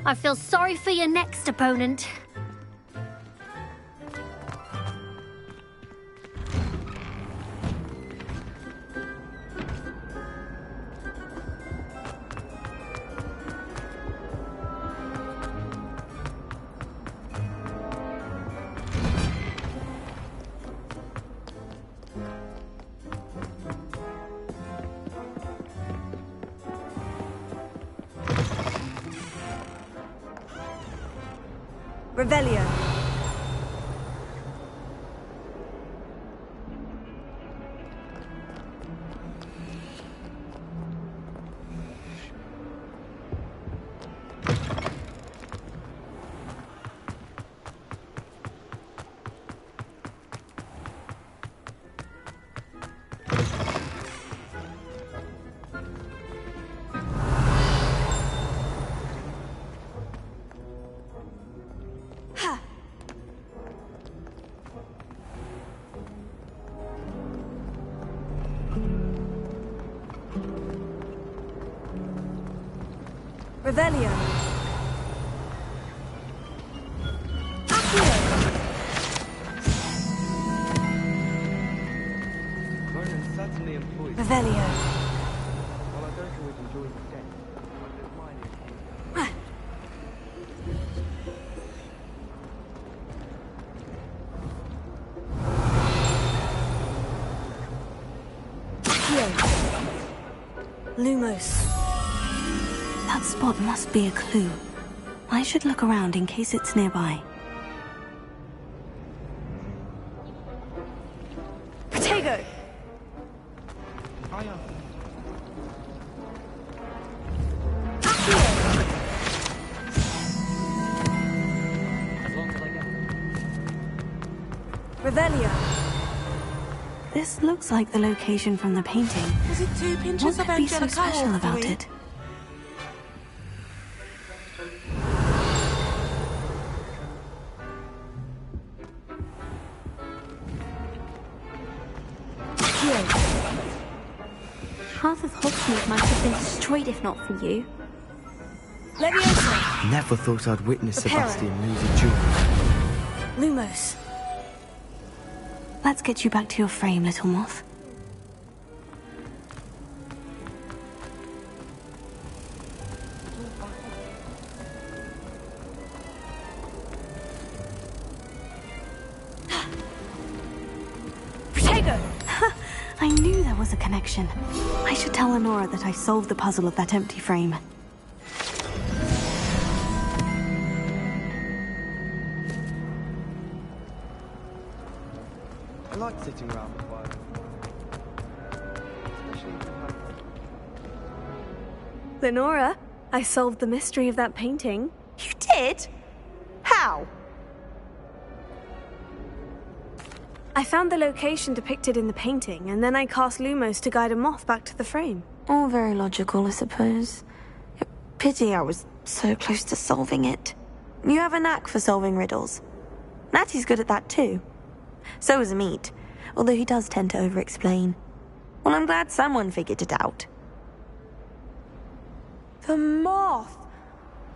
I feel sorry for your next opponent. Revelio. Revelio. Certainly employed. Revelio. While I don't always enjoy the game, I don't mind it. Lumos. That spot must be a clue. I should look around in case it's nearby. Protego! Hiya. Revelio. This looks like the location from the painting. Was it 2 pinches What of could be so Angelica special or about 3? it? Half of Hogsmeade might have been destroyed if not for you. Leviosa! Never thought I'd witness Reparo. Sebastian lose a duel. Lumos. Let's get you back to your frame, little moth. Protego! I knew there was a connection. I should tell Honora that I solved the puzzle of that empty frame. I like sitting around the fire. Especially if I'm happy. Lenora, I solved the mystery of that painting. You did? How? I found the location depicted in the painting, and then I cast Lumos to guide a moth back to the frame. All very logical, I suppose. Pity I was so close to solving it. You have a knack for solving riddles. Natty's good at that too. So is Amit, although he does tend to over-explain. Well, I'm glad someone figured it out. The moth!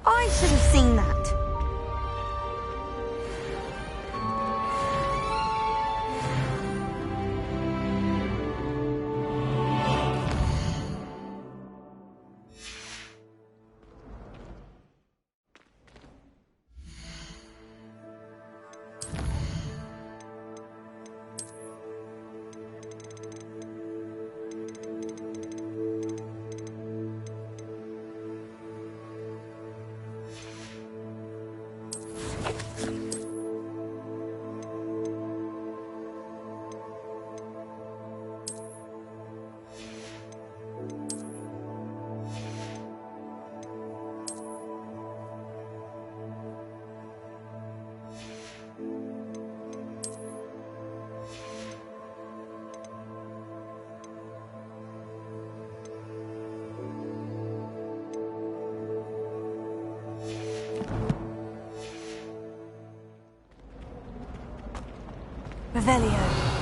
I should have seen that. Revelio.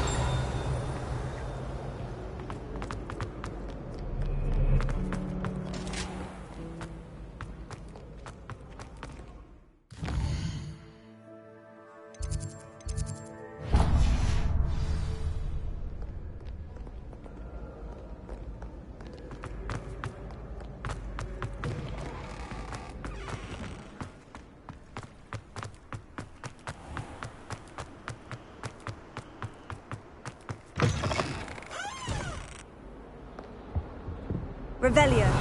Revelio.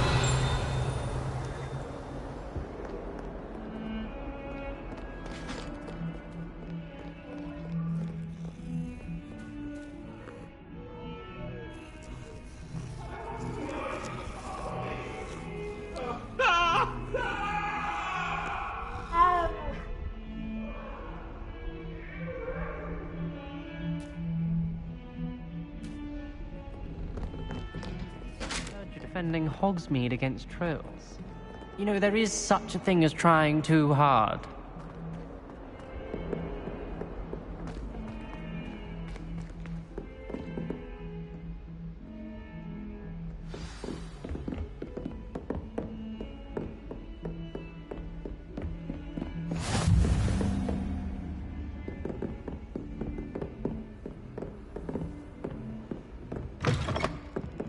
Defending Hogsmeade against trolls. You know, there is such a thing as trying too hard.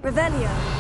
Revelio.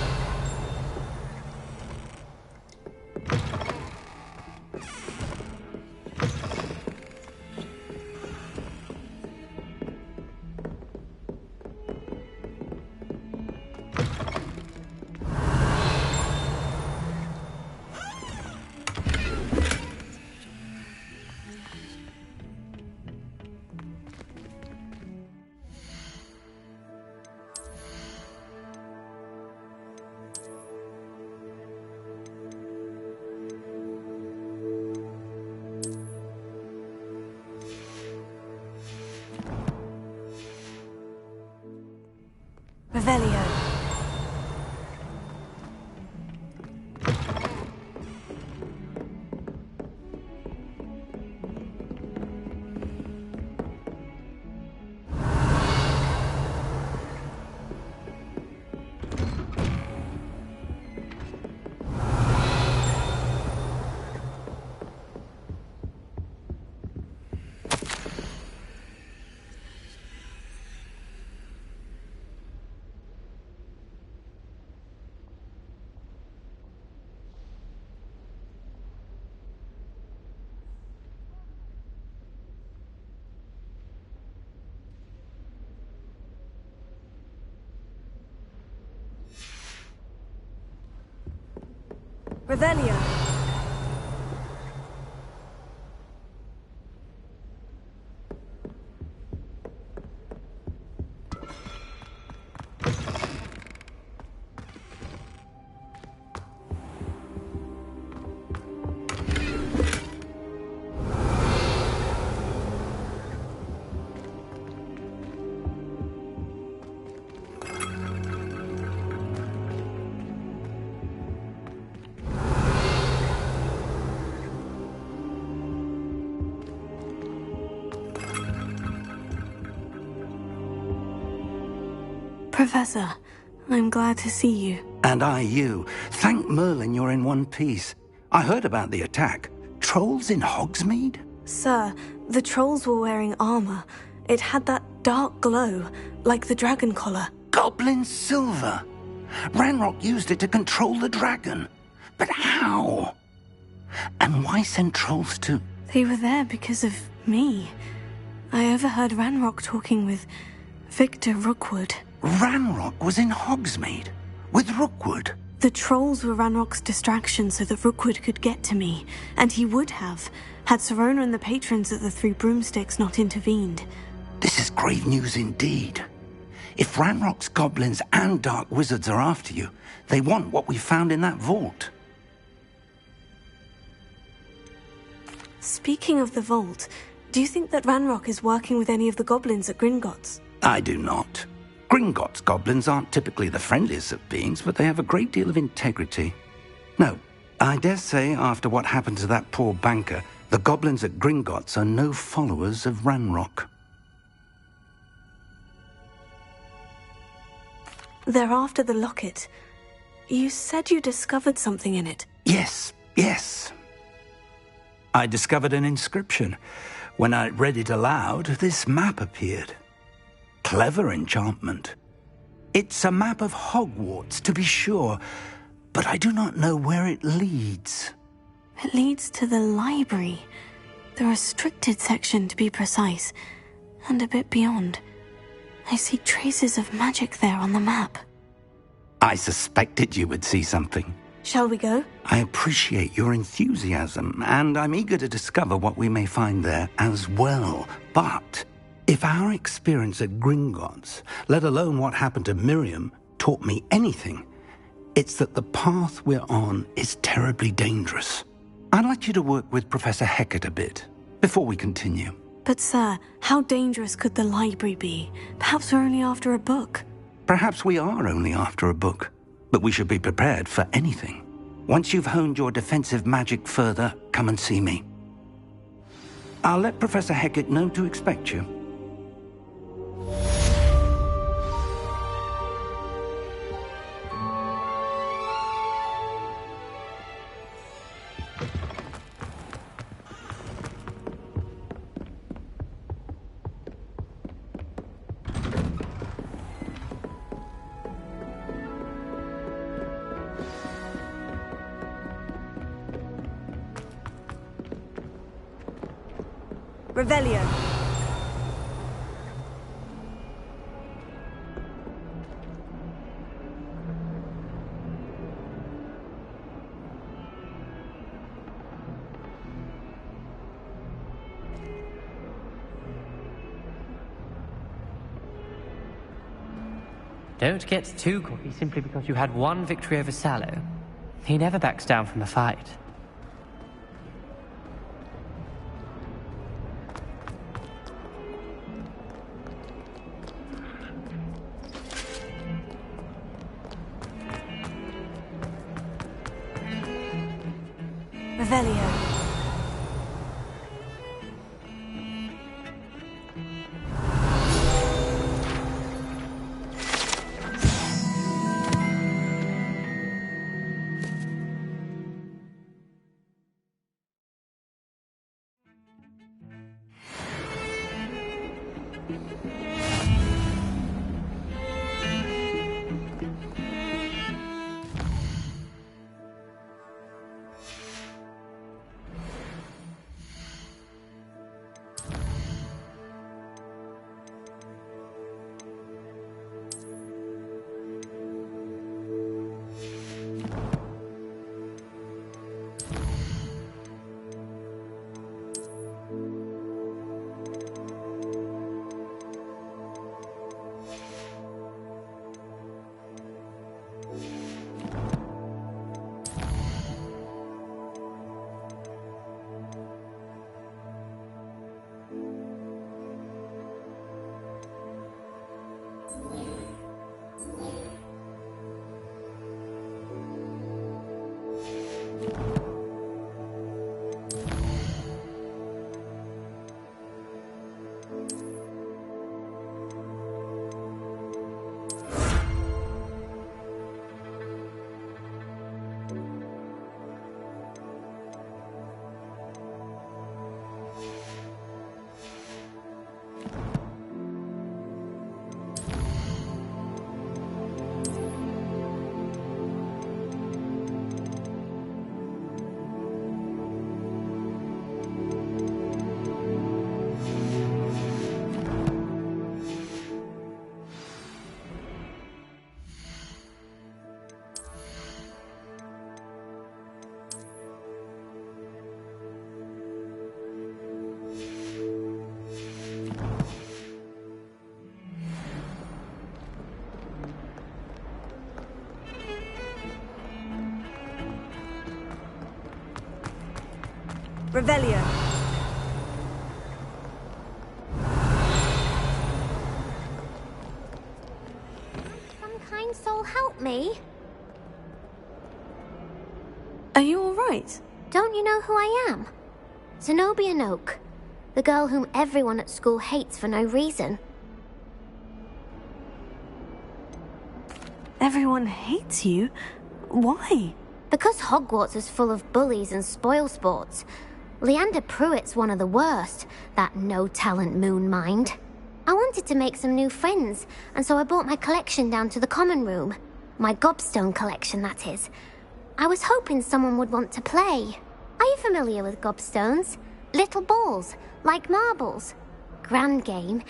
Revelio. Revelio. Professor, I'm glad to see you. And I you. Thank Merlin you're in one piece. I heard about the attack. Trolls in Hogsmeade? Sir, the trolls were wearing armor. It had that dark glow, like the dragon collar. Goblin silver. Ranrock used it to control the dragon. But how? And why send trolls to... They were there because of me. I overheard Ranrock talking with Victor Rookwood. Ranrock was in Hogsmeade? With Rookwood? The trolls were Ranrock's distraction so that Rookwood could get to me. And he would have, had Sirona and the patrons at the Three Broomsticks not intervened. This is grave news indeed. If Ranrock's goblins and dark wizards are after you, they want what we found in that vault. Speaking of the vault, do you think that Ranrock is working with any of the goblins at Gringotts? I do not. Gringotts goblins aren't typically the friendliest of beings, but they have a great deal of integrity. No, I dare say after what happened to that poor banker, the goblins at Gringotts are no followers of Ranrock. They're after the locket. You said you discovered something in it. Yes. I discovered an inscription. When I read it aloud, this map appeared. Clever enchantment. It's a map of Hogwarts, to be sure, but I do not know where it leads. It leads to the library. The restricted section, to be precise, and a bit beyond. I see traces of magic there on the map. I suspected you would see something. Shall we go? I appreciate your enthusiasm, and I'm eager to discover what we may find there as well. But if our experience at Gringotts, let alone what happened to Miriam, taught me anything, it's that the path we're on is terribly dangerous. I'd like you to work with Professor Hecat a bit before we continue. But sir, how dangerous could the library be? Perhaps we're only after a book. Perhaps we are only after a book, but we should be prepared for anything. Once you've honed your defensive magic further, come and see me. I'll let Professor Hecat know to expect you. Revelio. Don't get too cocky simply because you had one victory over Sallow. He never backs down from a fight. Revelio. Revelio. Some kind soul help me. Are you all right? Don't you know who I am? Zenobia Noak, the girl whom everyone at school hates for no reason. Everyone hates you? Why? Because Hogwarts is full of bullies and spoilsports. Leander Pruitt's one of the worst, that no-talent moon mind. I wanted to make some new friends, and so I brought my collection down to the common room. My gobstone collection, that is. I was hoping someone would want to play. Are you familiar with gobstones? Little balls, like marbles. Grand game.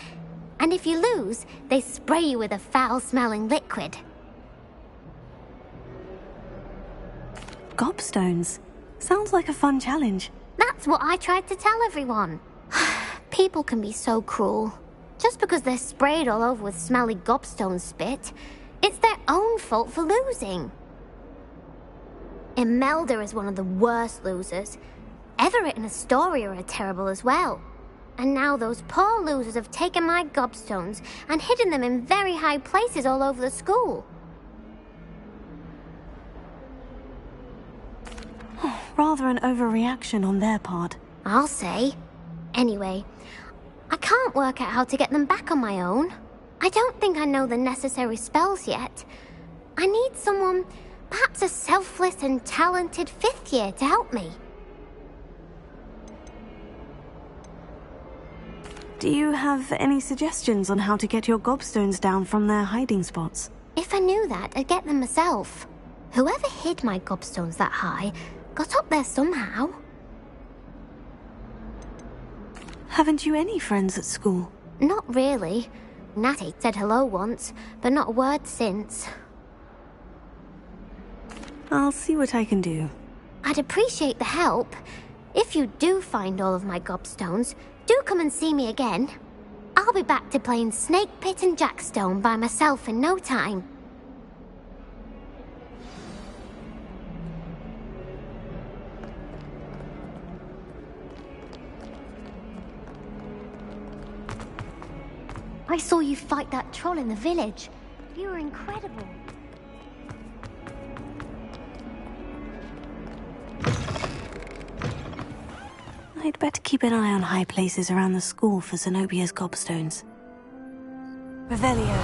And if you lose, they spray you with a foul-smelling liquid. Gobstones. Sounds like a fun challenge. That's what I tried to tell everyone. People can be so cruel. Just because they're sprayed all over with smelly gobstone spit, it's their own fault for losing. Imelda is one of the worst losers. Everett and Astoria are terrible as well. And now those poor losers have taken my gobstones and hidden them in very high places all over the school. Rather an overreaction on their part. I'll say. Anyway, I can't work out how to get them back on my own. I don't think I know the necessary spells yet. I need someone, perhaps a selfless and talented 5th year to help me. Do you have any suggestions on how to get your gobstones down from their hiding spots? If I knew that, I'd get them myself. Whoever hid my gobstones that high got up there somehow. Haven't you any friends at school? Not really. Natty said hello once, but not a word since. I'll see what I can do. I'd appreciate the help. If you do find all of my gobstones, do come and see me again. I'll be back to playing Snake Pit and Jackstone by myself in no time. I saw you fight that troll in the village. You were incredible. I'd better keep an eye on high places around the school for Zenobia's gobstones. Revelio.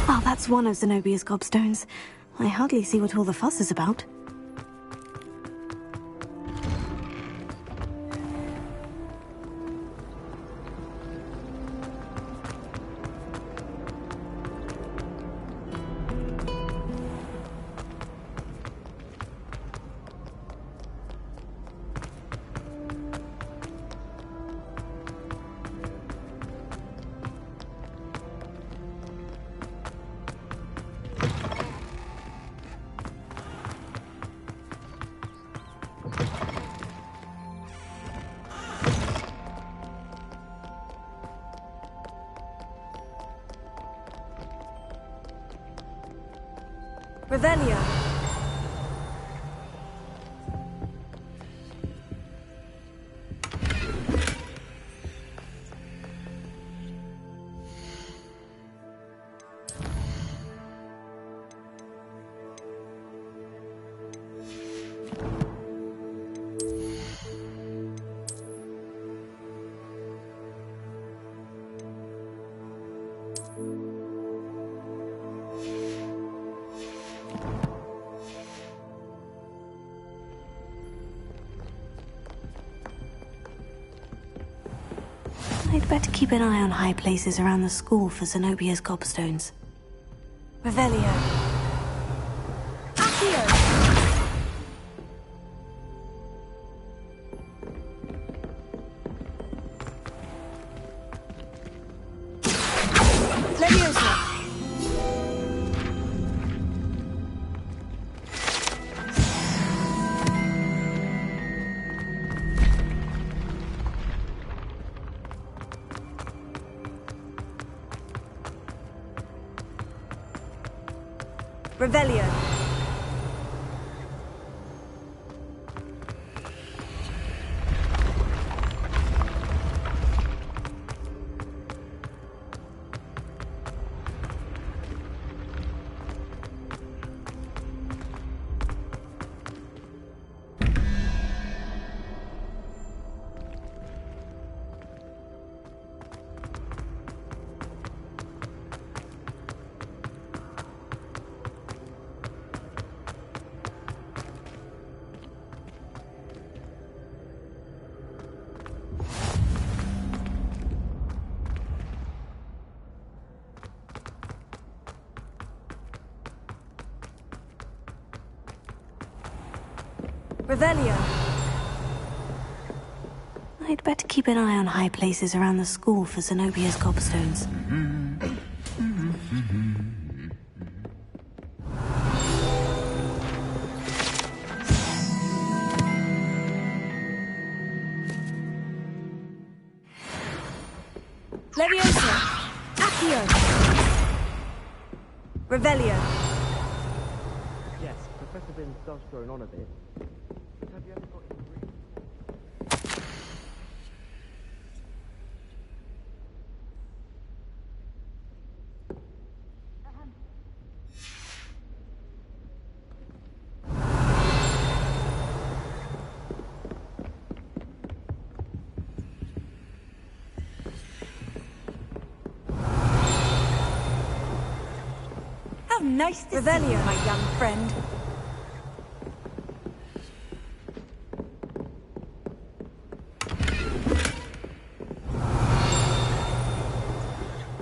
Oh, that's one of Zenobia's gobstones. I hardly see what all the fuss is about. Revelio. I'd better keep an eye on high places around the school for Zenobia's gobstones. Revelio. Revelio. Revelio. I'd better keep an eye on high places around the school for Zenobia's gobstones. Leviosa. Accio. Revelio. Yes, Professor Binns does drone on a bit. But have you ever got any How nice to see you, my young friend.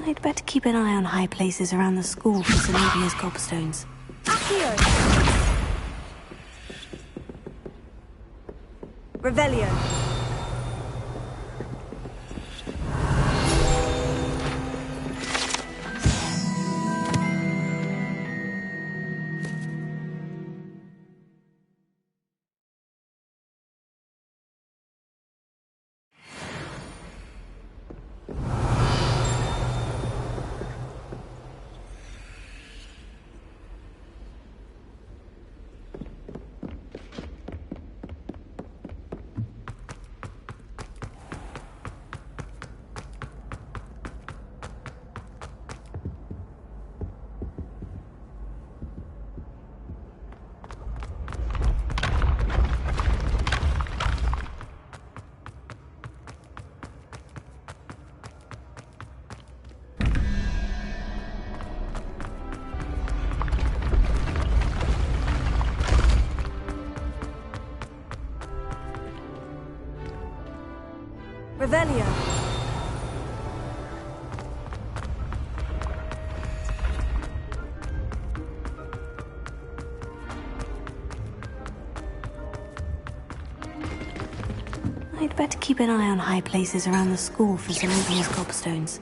I'd better keep an eye on high places around the school for Zenobia's gobstones. Accio! Revelio. Revelio. I'd better keep an eye on high places around the school for Zenobia's gobstones.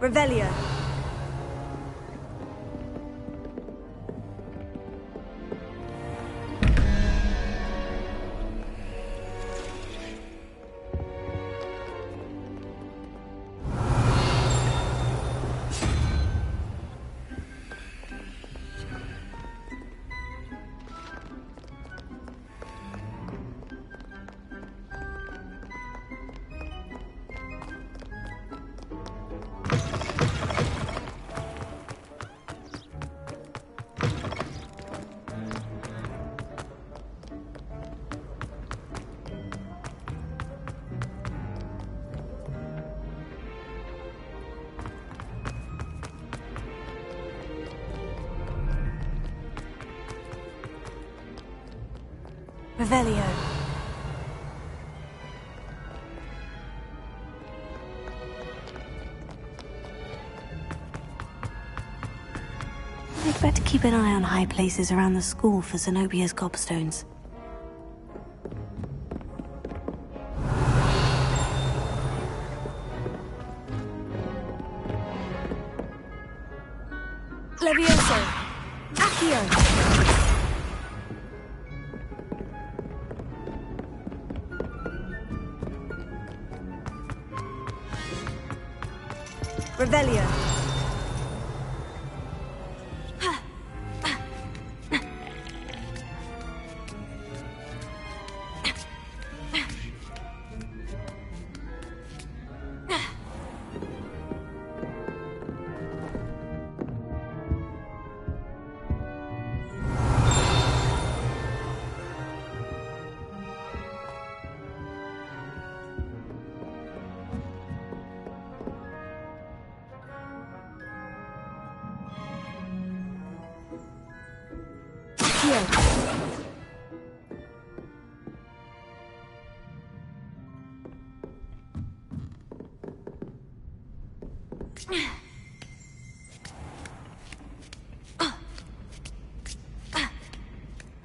Revelio. Revelio. I'd better keep an eye on high places around the school for Zenobia's gobstones. Levioso. Accio. Revelio.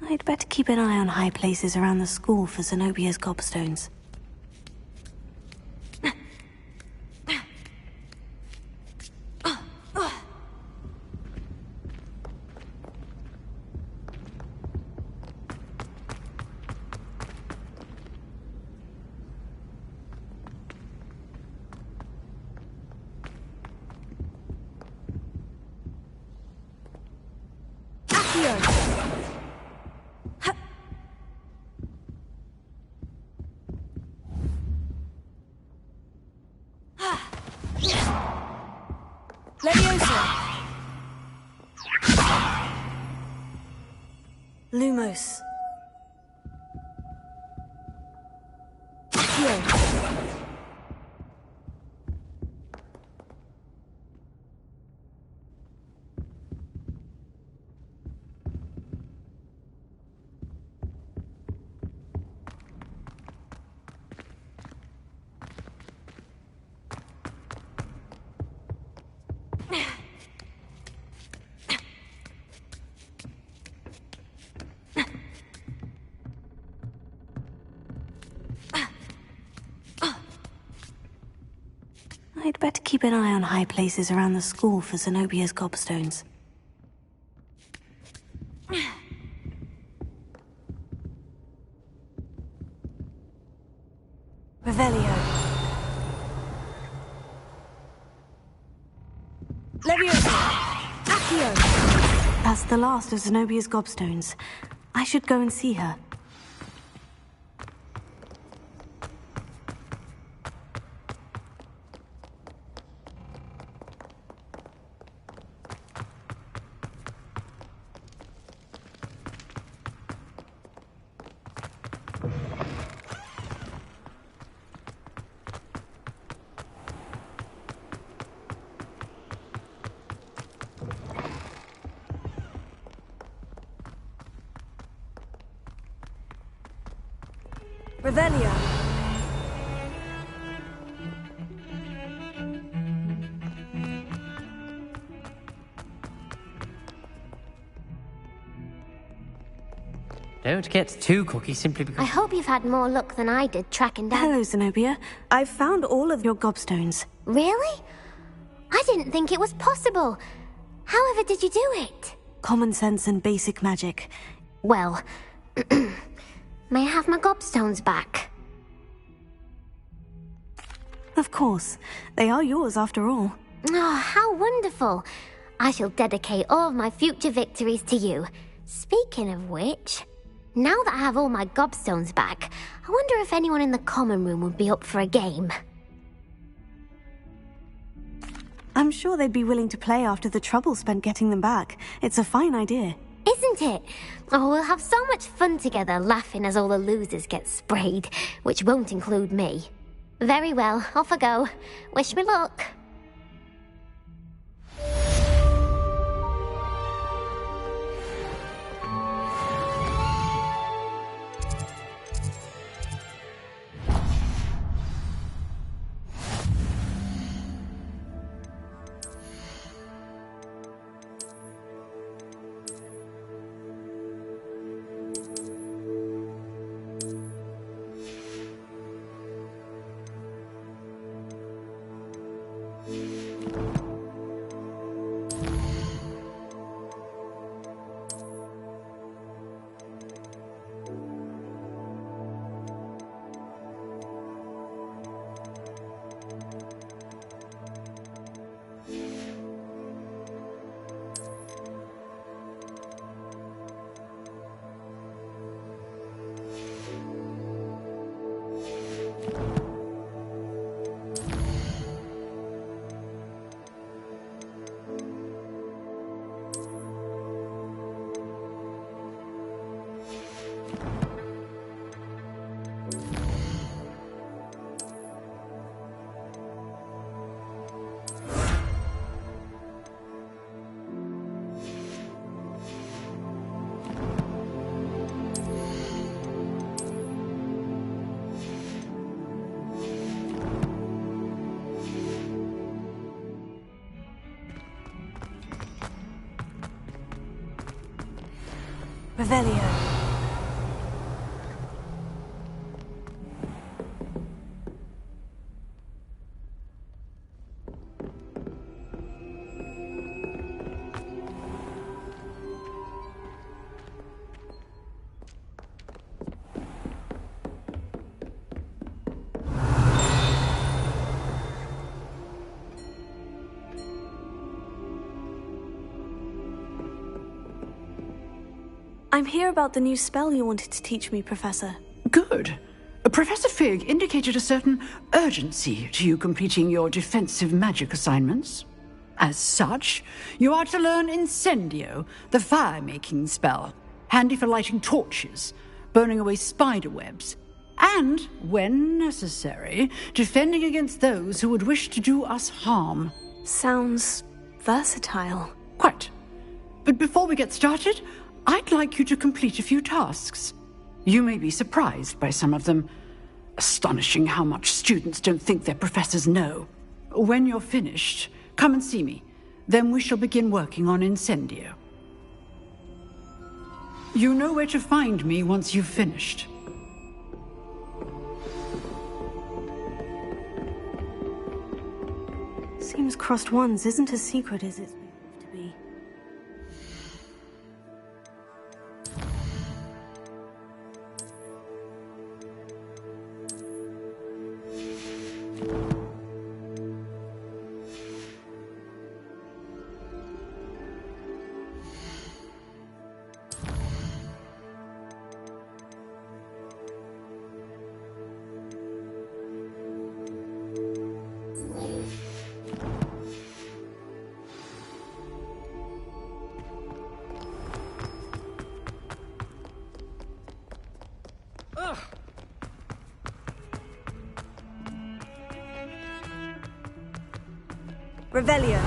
I'd better keep an eye on high places around the school for Zenobia's gobstones. Lumos. I'd better keep an eye on high places around the school for Zenobia's gobstones. Revelio. Leviosa! Accio! That's the last of Zenobia's gobstones. I should go and see her. Revelio. Don't get too cocky simply because... I hope you've had more luck than I did tracking down... Hello, Zenobia. I've found all of your gobstones. Really? I didn't think it was possible. However did you do it? Common sense and basic magic. Well, may I have my gobstones back? Of course. They are yours after all. Oh, how wonderful. I shall dedicate all of my future victories to you. Speaking of which, now that I have all my gobstones back, I wonder if anyone in the common room would be up for a game. I'm sure they'd be willing to play after the trouble spent getting them back. It's a fine idea. Isn't it? Oh, we'll have so much fun together, laughing as all the losers get sprayed, which won't include me. Very well, off I go. Wish me luck. Revelio. I'm here about the new spell you wanted to teach me, Professor. Good. Professor Fig indicated a certain urgency to you completing your defensive magic assignments. As such, you are to learn Incendio, the fire-making spell, handy for lighting torches, burning away spider webs, and, when necessary, defending against those who would wish to do us harm. Sounds versatile. Quite. But before we get started, I'd like you to complete a few tasks. You may be surprised by some of them. Astonishing how much students don't think their professors know. When you're finished, come and see me. Then we shall begin working on Incendio. You know where to find me once you've finished. Seems crossed ones isn't as secret as it's believed to be. Revelio.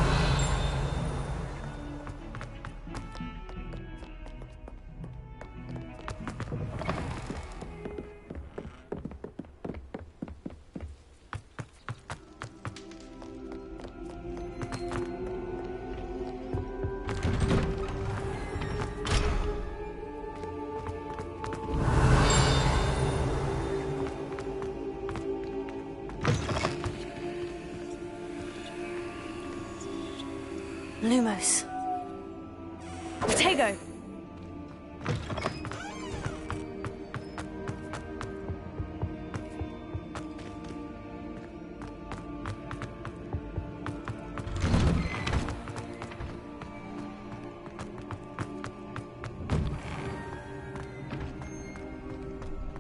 Lumos. Protego.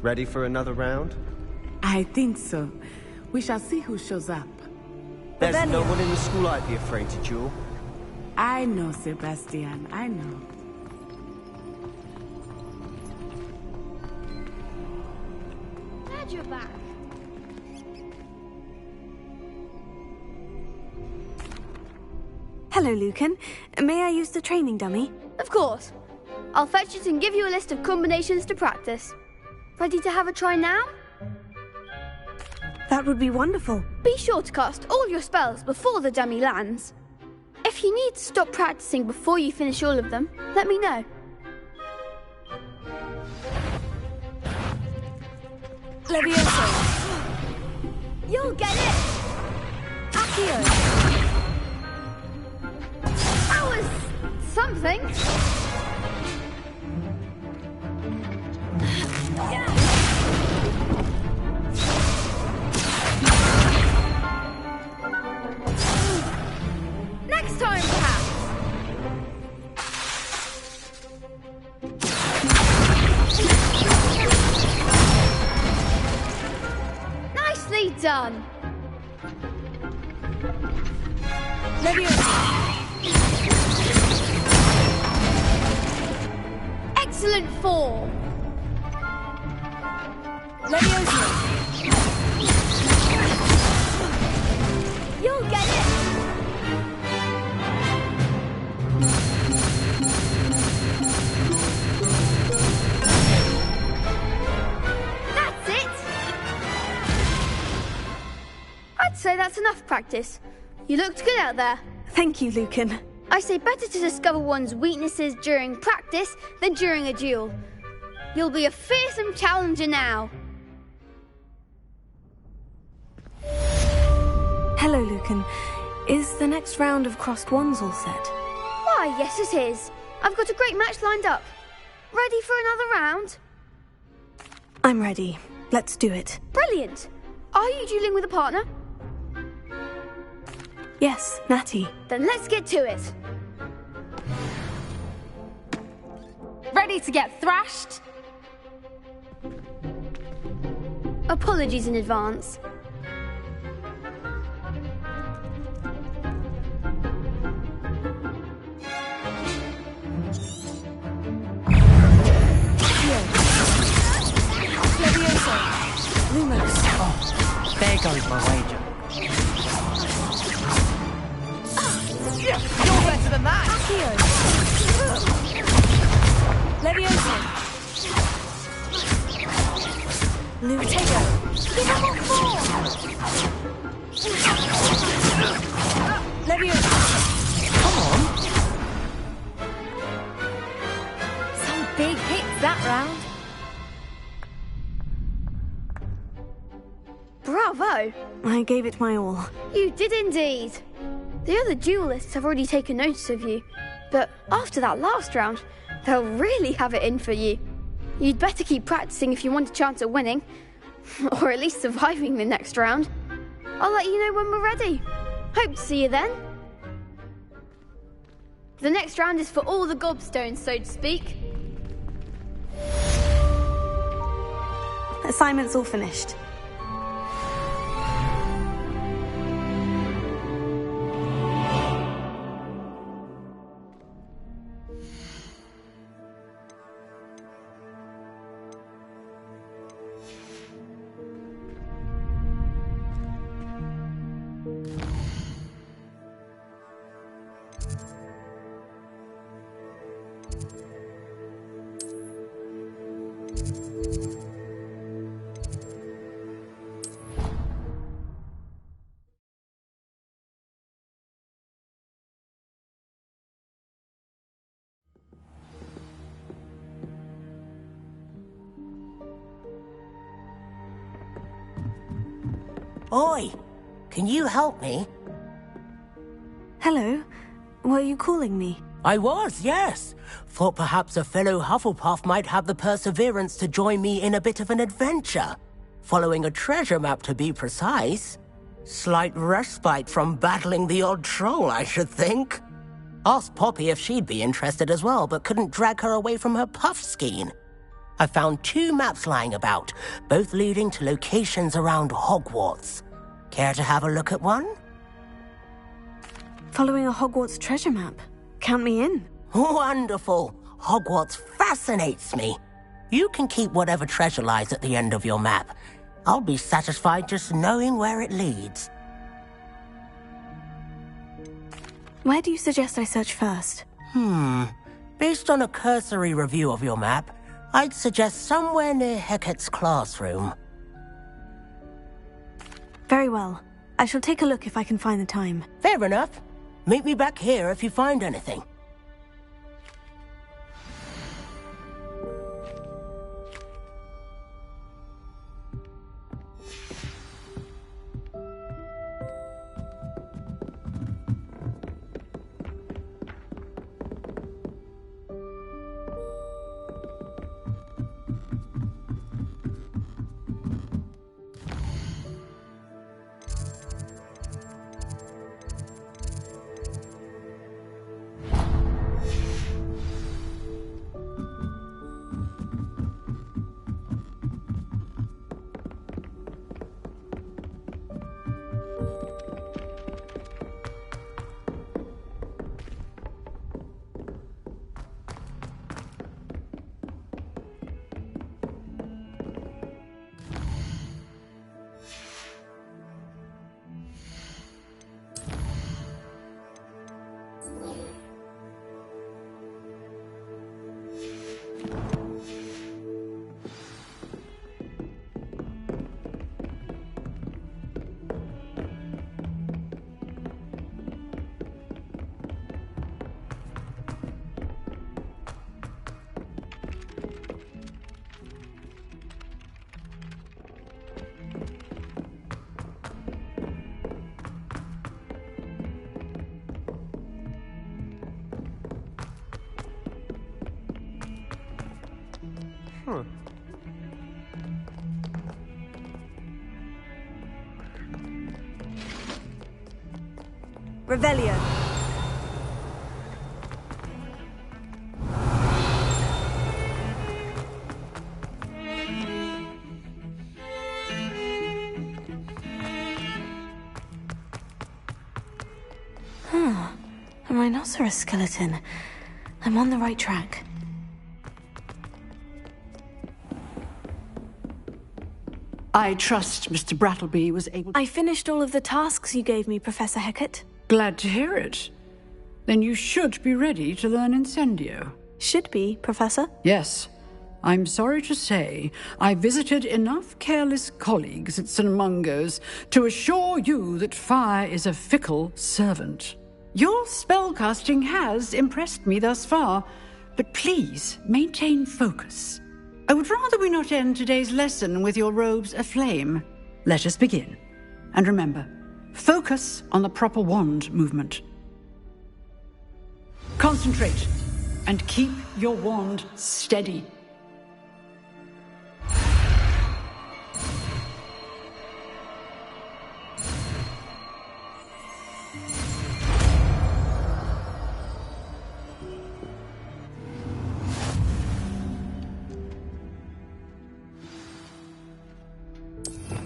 Ready for another round? I think so. We shall see who shows up. There's no one in the school I'd be afraid to duel. I know, Sebastian, I know. Glad you're back. Hello, Lucan. May I use the training dummy? Of course. I'll fetch it and give you a list of combinations to practice. Ready to have a try now? That would be wonderful. Be sure to cast all your spells before the dummy lands. If you need to stop practicing before you finish all of them, let me know. Levioso. You'll get it! Accio. That was something. Next time, perhaps. Nicely done. Excellent form. You'll get it. That's it. I'd say that's enough practice. You looked good out there. Thank you, Lucan. I say better to discover one's weaknesses during practice than during a duel. You'll be a fearsome challenger now. Hello, Lucan. Is the next round of crossed ones all set? Why, yes it is. I've got a great match lined up. Ready for another round? I'm ready. Let's do it. Brilliant. Are you dueling with a partner? Yes, Natty. Then let's get to it. Ready to get thrashed? Apologies in advance. Lumos. Oh, there goes my wager. You're better than that! Levioso. Protego. Give him a four! Levioso. Come on! Some big hits that round. Bravo! I gave it my all. You did indeed. The other duelists have already taken notice of you, but after that last round, they'll really have it in for you. You'd better keep practicing if you want a chance at winning, or at least surviving the next round. I'll let you know when we're ready. Hope to see you then. The next round is for all the gobstones, so to speak. Assignment's all finished. Oi! Can you help me? Hello? Were you calling me? I was, yes. Thought perhaps a fellow Hufflepuff might have the perseverance to join me in a bit of an adventure. Following a treasure map, to be precise. Slight respite from battling the odd troll, I should think. Asked Poppy if she'd be interested as well, but couldn't drag her away from her puff skein. I found 2 maps lying about, both leading to locations around Hogwarts. Care to have a look at one? Following a Hogwarts treasure map. Count me in. Wonderful. Hogwarts fascinates me. You can keep whatever treasure lies at the end of your map. I'll be satisfied just knowing where it leads. Where do you suggest I search first? Based on a cursory review of your map, I'd suggest somewhere near Hecat's classroom. Very well. I shall take a look if I can find the time. Fair enough. Meet me back here if you find anything. Revelio. A rhinoceros skeleton. I'm on the right track. I trust Mr. Brattleby was able to... I finished all of the tasks you gave me, Professor Hecat. Glad to hear it. Then you should be ready to learn Incendio. Should be, Professor? Yes. I'm sorry to say, I visited enough careless colleagues at St. Mungo's to assure you that fire is a fickle servant. Your spellcasting has impressed me thus far, but please maintain focus. I would rather we not end today's lesson with your robes aflame. Let us begin. And remember, Focus on the proper wand movement. Concentrate and keep your wand steady.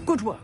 Good work.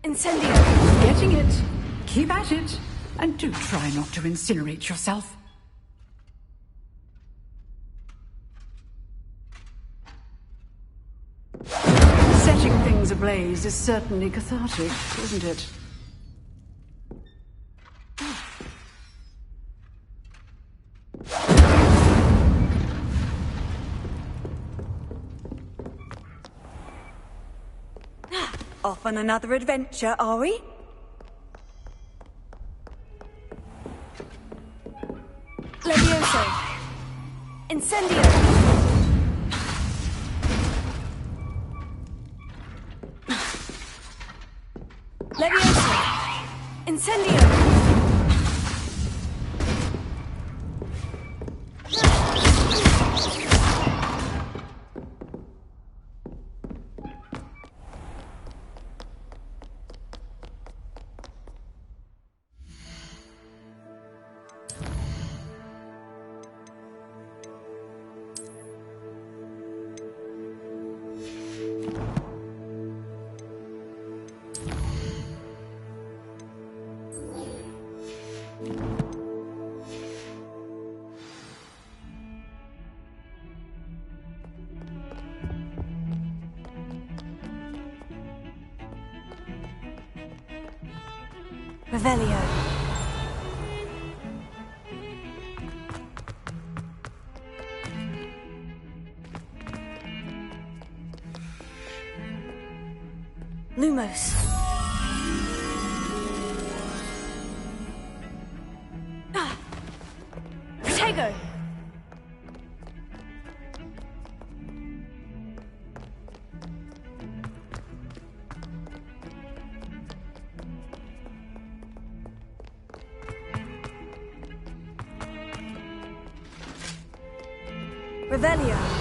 Incendio! Getting it. Keep at it. And do try not to incinerate yourself. Setting things ablaze is certainly cathartic, isn't it? Off on another adventure, are we? Levioso! Incendio! Levioso! Incendio! Revelio. Lumos. Protego. Revelio.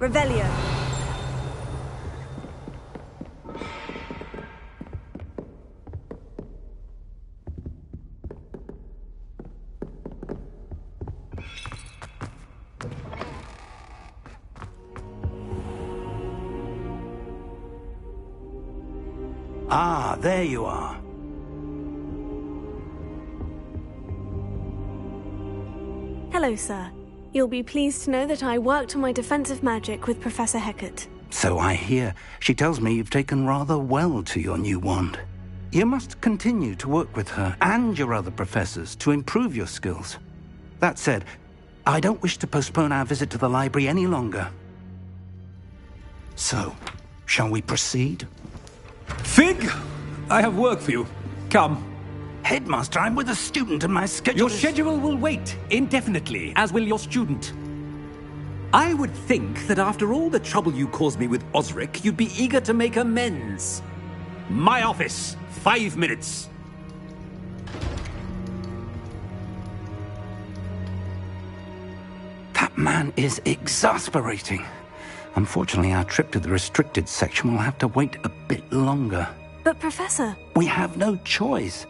Revelio. Ah, there you are. Hello, sir. You'll be pleased to know that I worked on my defensive magic with Professor Hecat. So I hear. She tells me you've taken rather well to your new wand. You must continue to work with her and your other professors to improve your skills. That said, I don't wish to postpone our visit to the library any longer. So, shall we proceed? Fig! I have work for you. Come. Headmaster, I'm with a student and my schedule Your schedule will wait indefinitely, as will your student. I would think that after all the trouble you caused me with Osric, you'd be eager to make amends. My office. 5 minutes. That man is exasperating. Unfortunately, our trip to the restricted section will have to wait a bit longer. But Professor... We have no choice.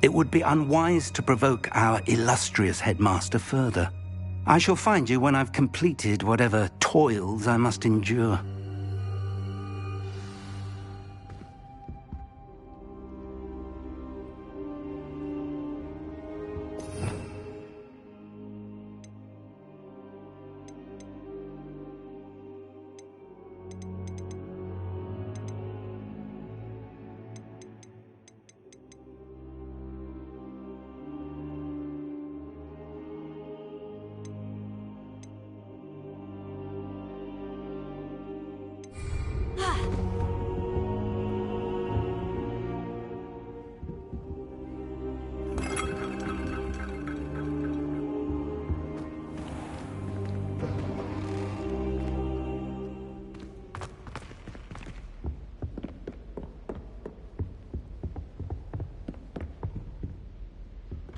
It would be unwise to provoke our illustrious headmaster further. I shall find you when I've completed whatever toils I must endure.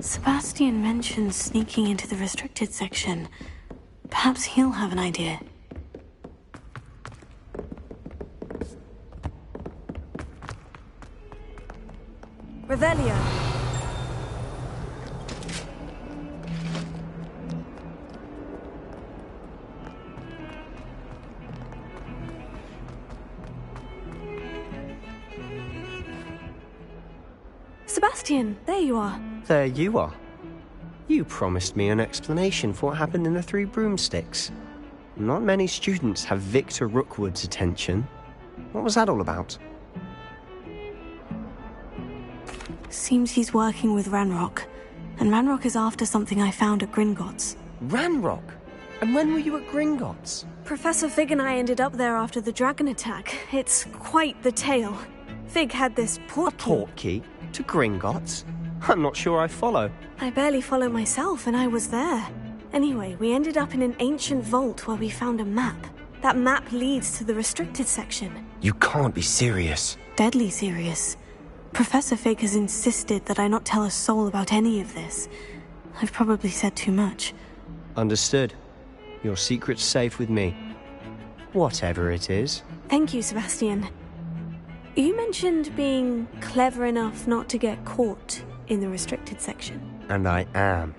Sebastian mentioned sneaking into the restricted section. Perhaps he'll have an idea. Revelio. Sebastian, there you are. There you are. You promised me an explanation for what happened in the Three Broomsticks. Not many students have Victor Rookwood's attention. What was that all about? Seems he's working with Ranrock. And Ranrock is after something I found at Gringotts. Ranrock? And when were you at Gringotts? Professor Fig and I ended up there after the dragon attack. It's quite the tale. Fig had this portkey to Gringotts? I'm not sure I follow. I barely follow myself, and I was there. Anyway, we ended up in an ancient vault where we found a map. That map leads to the restricted section. You can't be serious. Deadly serious. Professor Fig has insisted that I not tell a soul about any of this. I've probably said too much. Understood. Your secret's safe with me. Whatever it is. Thank you, Sebastian. You mentioned being clever enough not to get caught in the restricted section. And I am.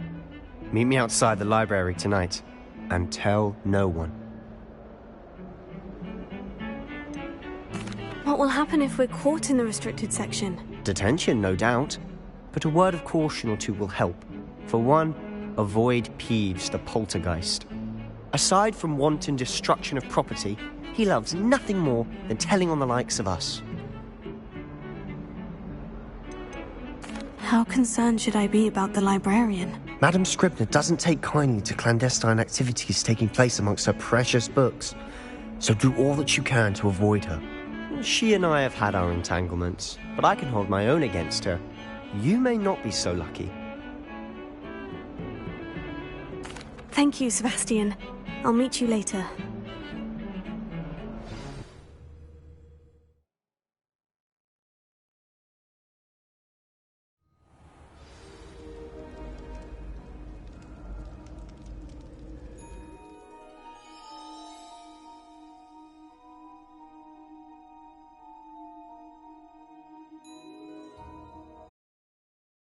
Meet me outside the library tonight, and tell no one. What will happen if we're caught in the restricted section? Detention, no doubt. But a word of caution or two will help. For one, avoid Peeves the poltergeist. Aside from wanton destruction of property, he loves nothing more than telling on the likes of us. How concerned should I be about the librarian? Madame Scribner doesn't take kindly to clandestine activities taking place amongst her precious books. So do all that you can to avoid her. She and I have had our entanglements, but I can hold my own against her. You may not be so lucky. Thank you, Sebastian. I'll meet you later.